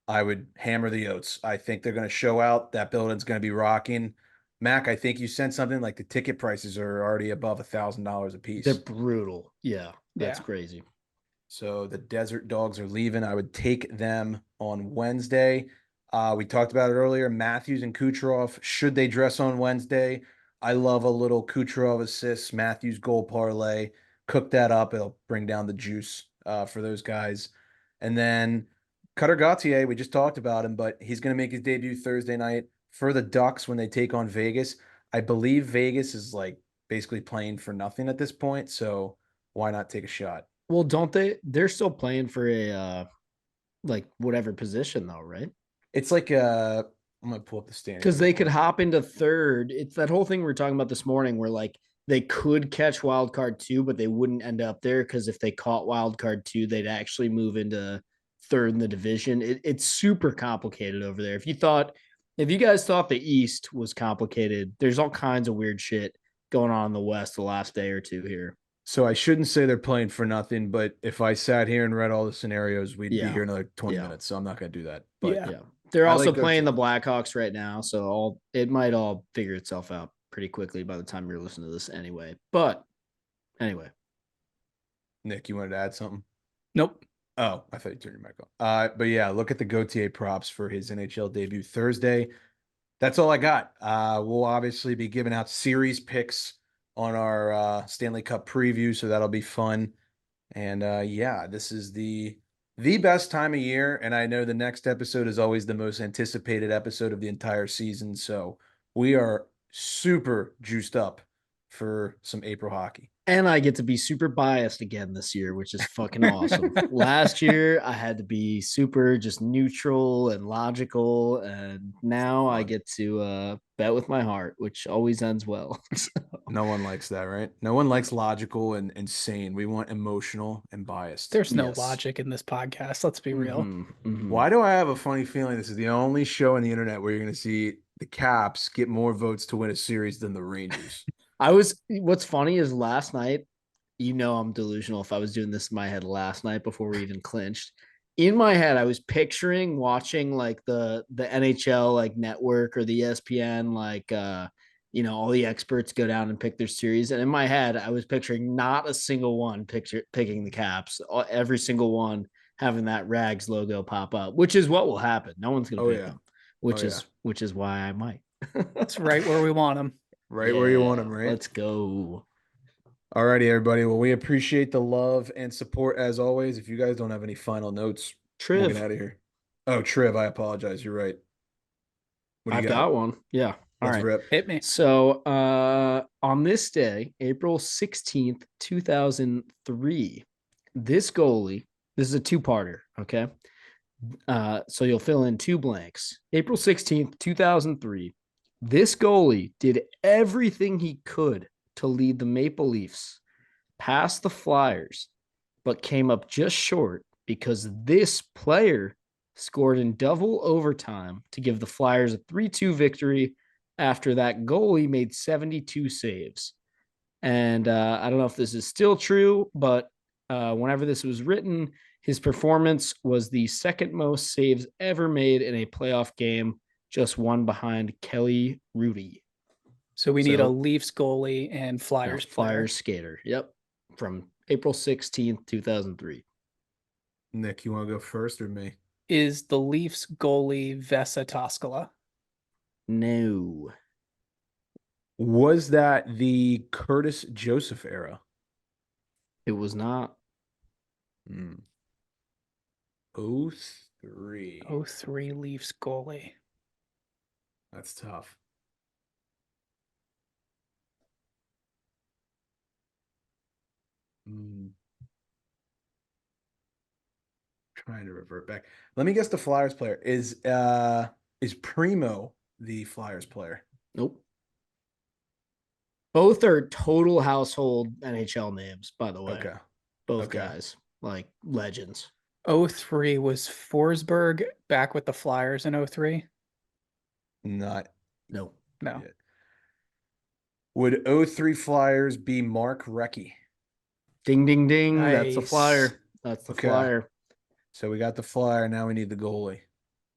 I would hammer the Oats. I think they're going to show out. That building's going to be rocking. Mac, I think you sent something like the ticket prices are already above $1,000 a They're piece. brutal. Yeah, that's Yeah. crazy. So the Desert Dogs are leaving. I would take them on Wednesday. We talked about it earlier. Matthews and Kucherov, should they dress on Wednesday? I love a little Kucherov assist, Matthews goal parlay. Cook that up. It'll bring down the juice for those guys. And then Cutter Gauthier, we just talked about him, but he's going to make his debut Thursday night for the Ducks when they take on Vegas. I believe Vegas is like basically playing for nothing at this point. So why not take a shot? Well, don't they? They're still playing for a like whatever position though, right? It's like I'm gonna pull up the standings Because real they could quick. hop into third. It's that whole thing we were talking about this morning where like they could catch wild card two, but they wouldn't end up there because if they caught wild card two, they'd actually move into third in the division. It's super complicated over there. If you guys thought the East was complicated, there's all kinds of weird shit going on in the West the last day or two here. So I shouldn't say they're playing for nothing, but if I sat here and read all the scenarios, we'd be Yeah. here another 20 Yeah. minutes. So I'm not gonna do that. But Yeah. Yeah. They're I also like playing OT. the Blackhawks right now, so it might all figure itself out pretty quickly by the time you're listening to this anyway. But anyway, Nick, you wanted to add something? Nope. Oh, I thought you turned your mic on. But yeah, look at the Gautier props for his NHL debut Thursday. That's all I got. We'll obviously be giving out series picks on our Stanley Cup preview, so that'll be fun. And yeah, this is the best time of year, and I know the next episode is always the most anticipated episode of the entire season. So we are super juiced up for some April hockey. and I get to be super biased again this year, which is fucking awesome. Last year, I had to be super just neutral and logical, and now I Fun. get to bet with my heart, which always ends well. No one likes that, right? No one likes logical and insane. We want emotional and biased. There's no Yes. logic in this podcast. Let's be real. Why do I have a funny feeling this is the only show on the internet where you're going to see the Caps get more votes to win a series than the Rangers? What's funny is last night, I'm delusional if I was doing this in my head last night before we even clinched. In my head, I was picturing watching like the NHL like network or the ESPN like all the experts go down and pick their series. And in my head, I was picturing not a single one picking the Caps, every single one having that Rags logo pop up, which is what will happen. No one's gonna Oh, pick yeah. them, which Oh, is why I might. It's right where we want them. Right where you want them, right? Let's go. All righty, everybody. Well, we appreciate the love and support as always. If you guys don't have any final notes, we'll get Triv. out of here. Oh, Triv, I apologize. You're right. What do you I've got? got one. Yeah. All Let's right. rip. Hit me. So on this day, April 16th, 2003, this goalie, this is a two-parter, okay? So you'll fill in two blanks. April 16th, 2003, this goalie did everything he could to lead the Maple Leafs past the Flyers, but came up just short because this player scored in double overtime to give the Flyers a 3-2 victory after that goalie made 72 saves. And I don't know if this is still true, but whenever this was written, his performance was the second most saves ever made in a playoff game, just one behind Kelly Rudy. So we need a Leafs goalie and Flyers player. Flyers skater. Yep. From April 16th, 2003. Nick, you want to go first or me? Is the Leafs goalie Vesa Toskala? No. Was that the Curtis Joseph era? It was not. 03. 03 Leafs goalie. That's tough. Trying trying to revert back. Let me guess the Flyers player. Is Primo the Flyers player? Nope. Both are total household NHL names, by the way. Okay. Both Okay. guys, like legends. 03 was Forsberg back with the Flyers in 03? Not Nope. No. yet. Would 03 Flyers be Mark Recchi? Ding, ding, ding. That's the Nice. Flyer. That's the Okay. Flyer. So we got the Flyer. Now we need the goalie.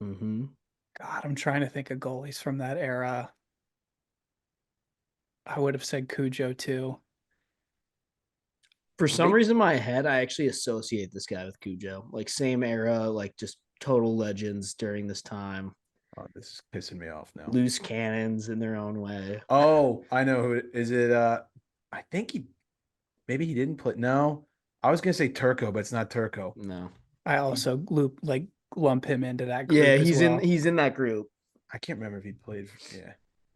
Mm-hmm. God, I'm trying to think of goalies from that era. I would have said Cujo too. For some reason in my head, I actually associate this guy with Cujo. Like same era, like just total legends during this time. Oh, this is pissing me off now. Loose cannons in their own way. Oh, I know who is it. I think maybe he didn't play. No, I was gonna say Turco, but it's not Turco. No. I also lump him into that group. Yeah, as he's well. in that group. I can't remember if he played. Yeah,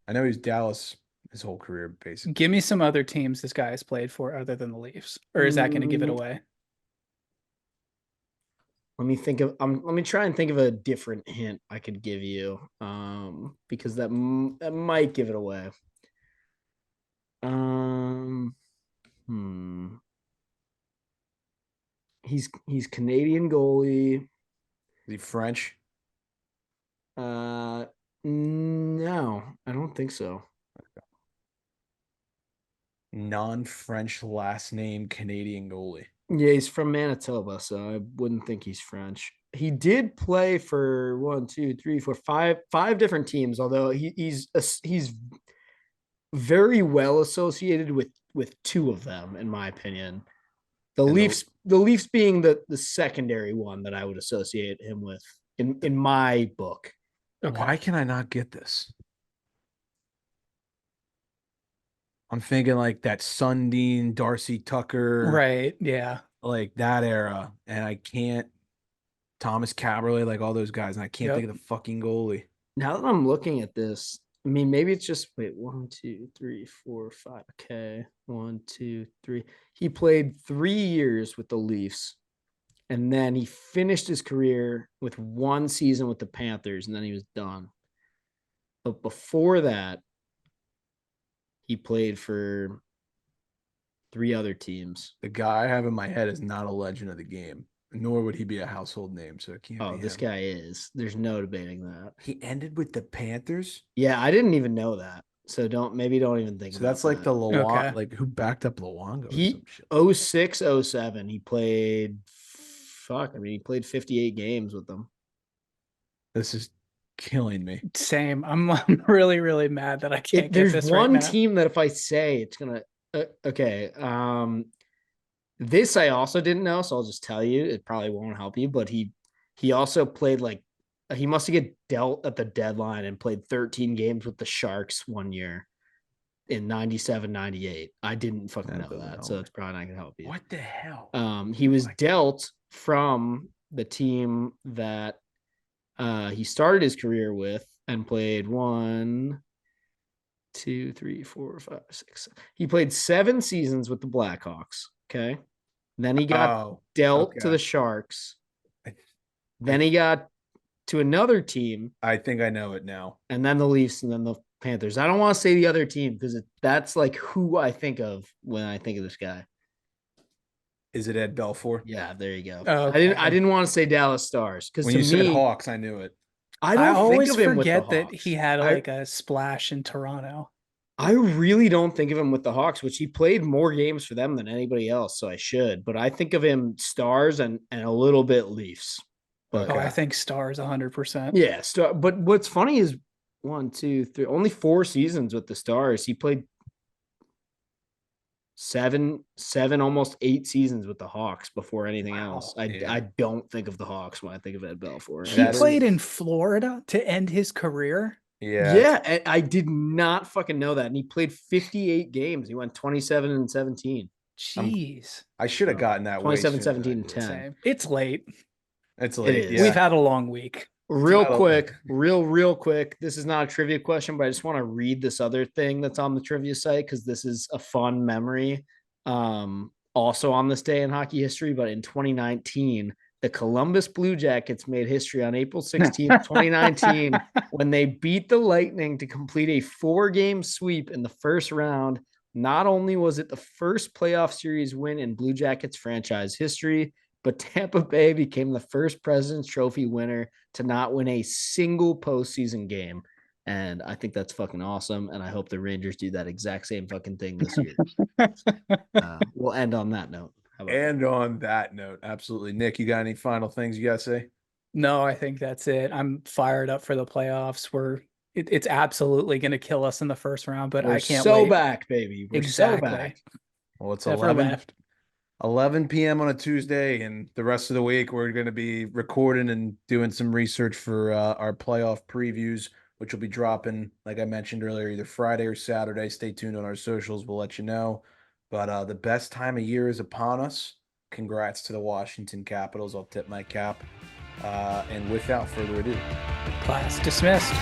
I know he was Dallas his whole career, basically. Give me some other teams this guy has played for other than the Leafs, or is that going to give it away? Let me try and think of a different hint I could give you, because that might give it away. He's Canadian goalie. Is he French? No, I don't think so. Non-French last name Canadian goalie. Yeah, he's from Manitoba, so I wouldn't think he's French. He did play for 5 different teams, although he's very well associated with 2 of them, in my opinion. The Leafs being the secondary one that I would associate him with in my book. Okay. Why can I not get this? I'm thinking like that Sundin, Darcy Tucker, Right. Yeah. like that era, and I can't. Thomas Caberlet, like all those guys, and I can't think of the fucking goalie. Now that I'm looking at this, I mean, maybe it's just 1, 2, 3, 4, 5. Okay, 1, 2, 3. He played 3 years with the Leafs, and then he finished his career with 1 season with the Panthers, and then he was done. But before that, he played for 3 other teams. The guy I have in my head is not a legend of the game, nor would he be a household name. So it can't be. Oh, this guy is. There's no debating that. He ended with the Panthers. Yeah, I didn't even know that. So don't even think. So about that's like that. the Luongo, Okay. like who backed up Luongo or He some shit. 06, 07. He played. He played 58 games with them. This is killing me. Same. I'm really, really mad that I can't get There's this one right now. team that if I say it's gonna. Okay. This I also didn't know, so I'll just tell you. It probably won't help you, but he also played he must have get dealt at the deadline and played 13 games with the Sharks one year in 97, 98. I didn't fucking know that, so it's probably not gonna help you. What the hell? He was dealt from the team that he started his career with and played 1, 2, 3, 4, 5, 6. He played 7 seasons with the Blackhawks. Okay. Then he got dealt to the Sharks. Then he got to another team. I think I know it now. And then the Leafs and then the Panthers. I don't want to say the other team because that's like who I think of when I think of this guy. Is it Ed Belfour? Yeah, there you go. Okay. I didn't want to say Dallas Stars because When to you me, said Hawks, I knew it. I don't always think of him forget with the that Hawks. he had like a splash in Toronto. I really don't think of him with the Hawks, which he played more games for them than anybody else, so I should. But I think of him Stars and a little bit Leafs. But, Oh, I think Stars 100%. Yeah, But what's funny is 1, 2, 3, only 4 seasons with the Stars. He played 7, almost 8 seasons with the Hawks before anything else. I don't think of the Hawks when I think of Ed Belfour. He played in Florida to end his career. Yeah, I did not fucking know that. And he played 58 games. He went 27 and 17. Jeez. I should have gotten that 27, 17, and 10. Same. It's late. It's late. It is. Yeah. We've had a long week. Real quick. This is not a trivia question, but I just want to read this other thing that's on the trivia site because this is a fun memory. Also on this day in hockey history, but in 2019, the Columbus Blue Jackets made history on April 16th, 2019, when they beat the Lightning to complete a 4-game sweep in the first round. Not only was it the first playoff series win in Blue Jackets franchise history, but Tampa Bay became the first President's Trophy winner to not win a single postseason game. And I think that's fucking awesome. And I hope the Rangers do that exact same fucking thing this year. We'll end on that note. And on that note, absolutely. Nick, you got any final things you got to say? No, I think that's it. I'm fired up for the playoffs. It's absolutely going to kill us in the first round, but We're I can't so wait. back, baby. We're Exactly. so back. Well, it's Never 11, left. 11 p.m. on a Tuesday, and the rest of the week we're going to be recording and doing some research for our playoff previews, which will be dropping, like I mentioned earlier, either Friday or Saturday. Stay tuned on our socials. We'll let you know. But the best time of year is upon us. Congrats to the Washington Capitals. I'll tip my cap. And without further ado, Class dismissed.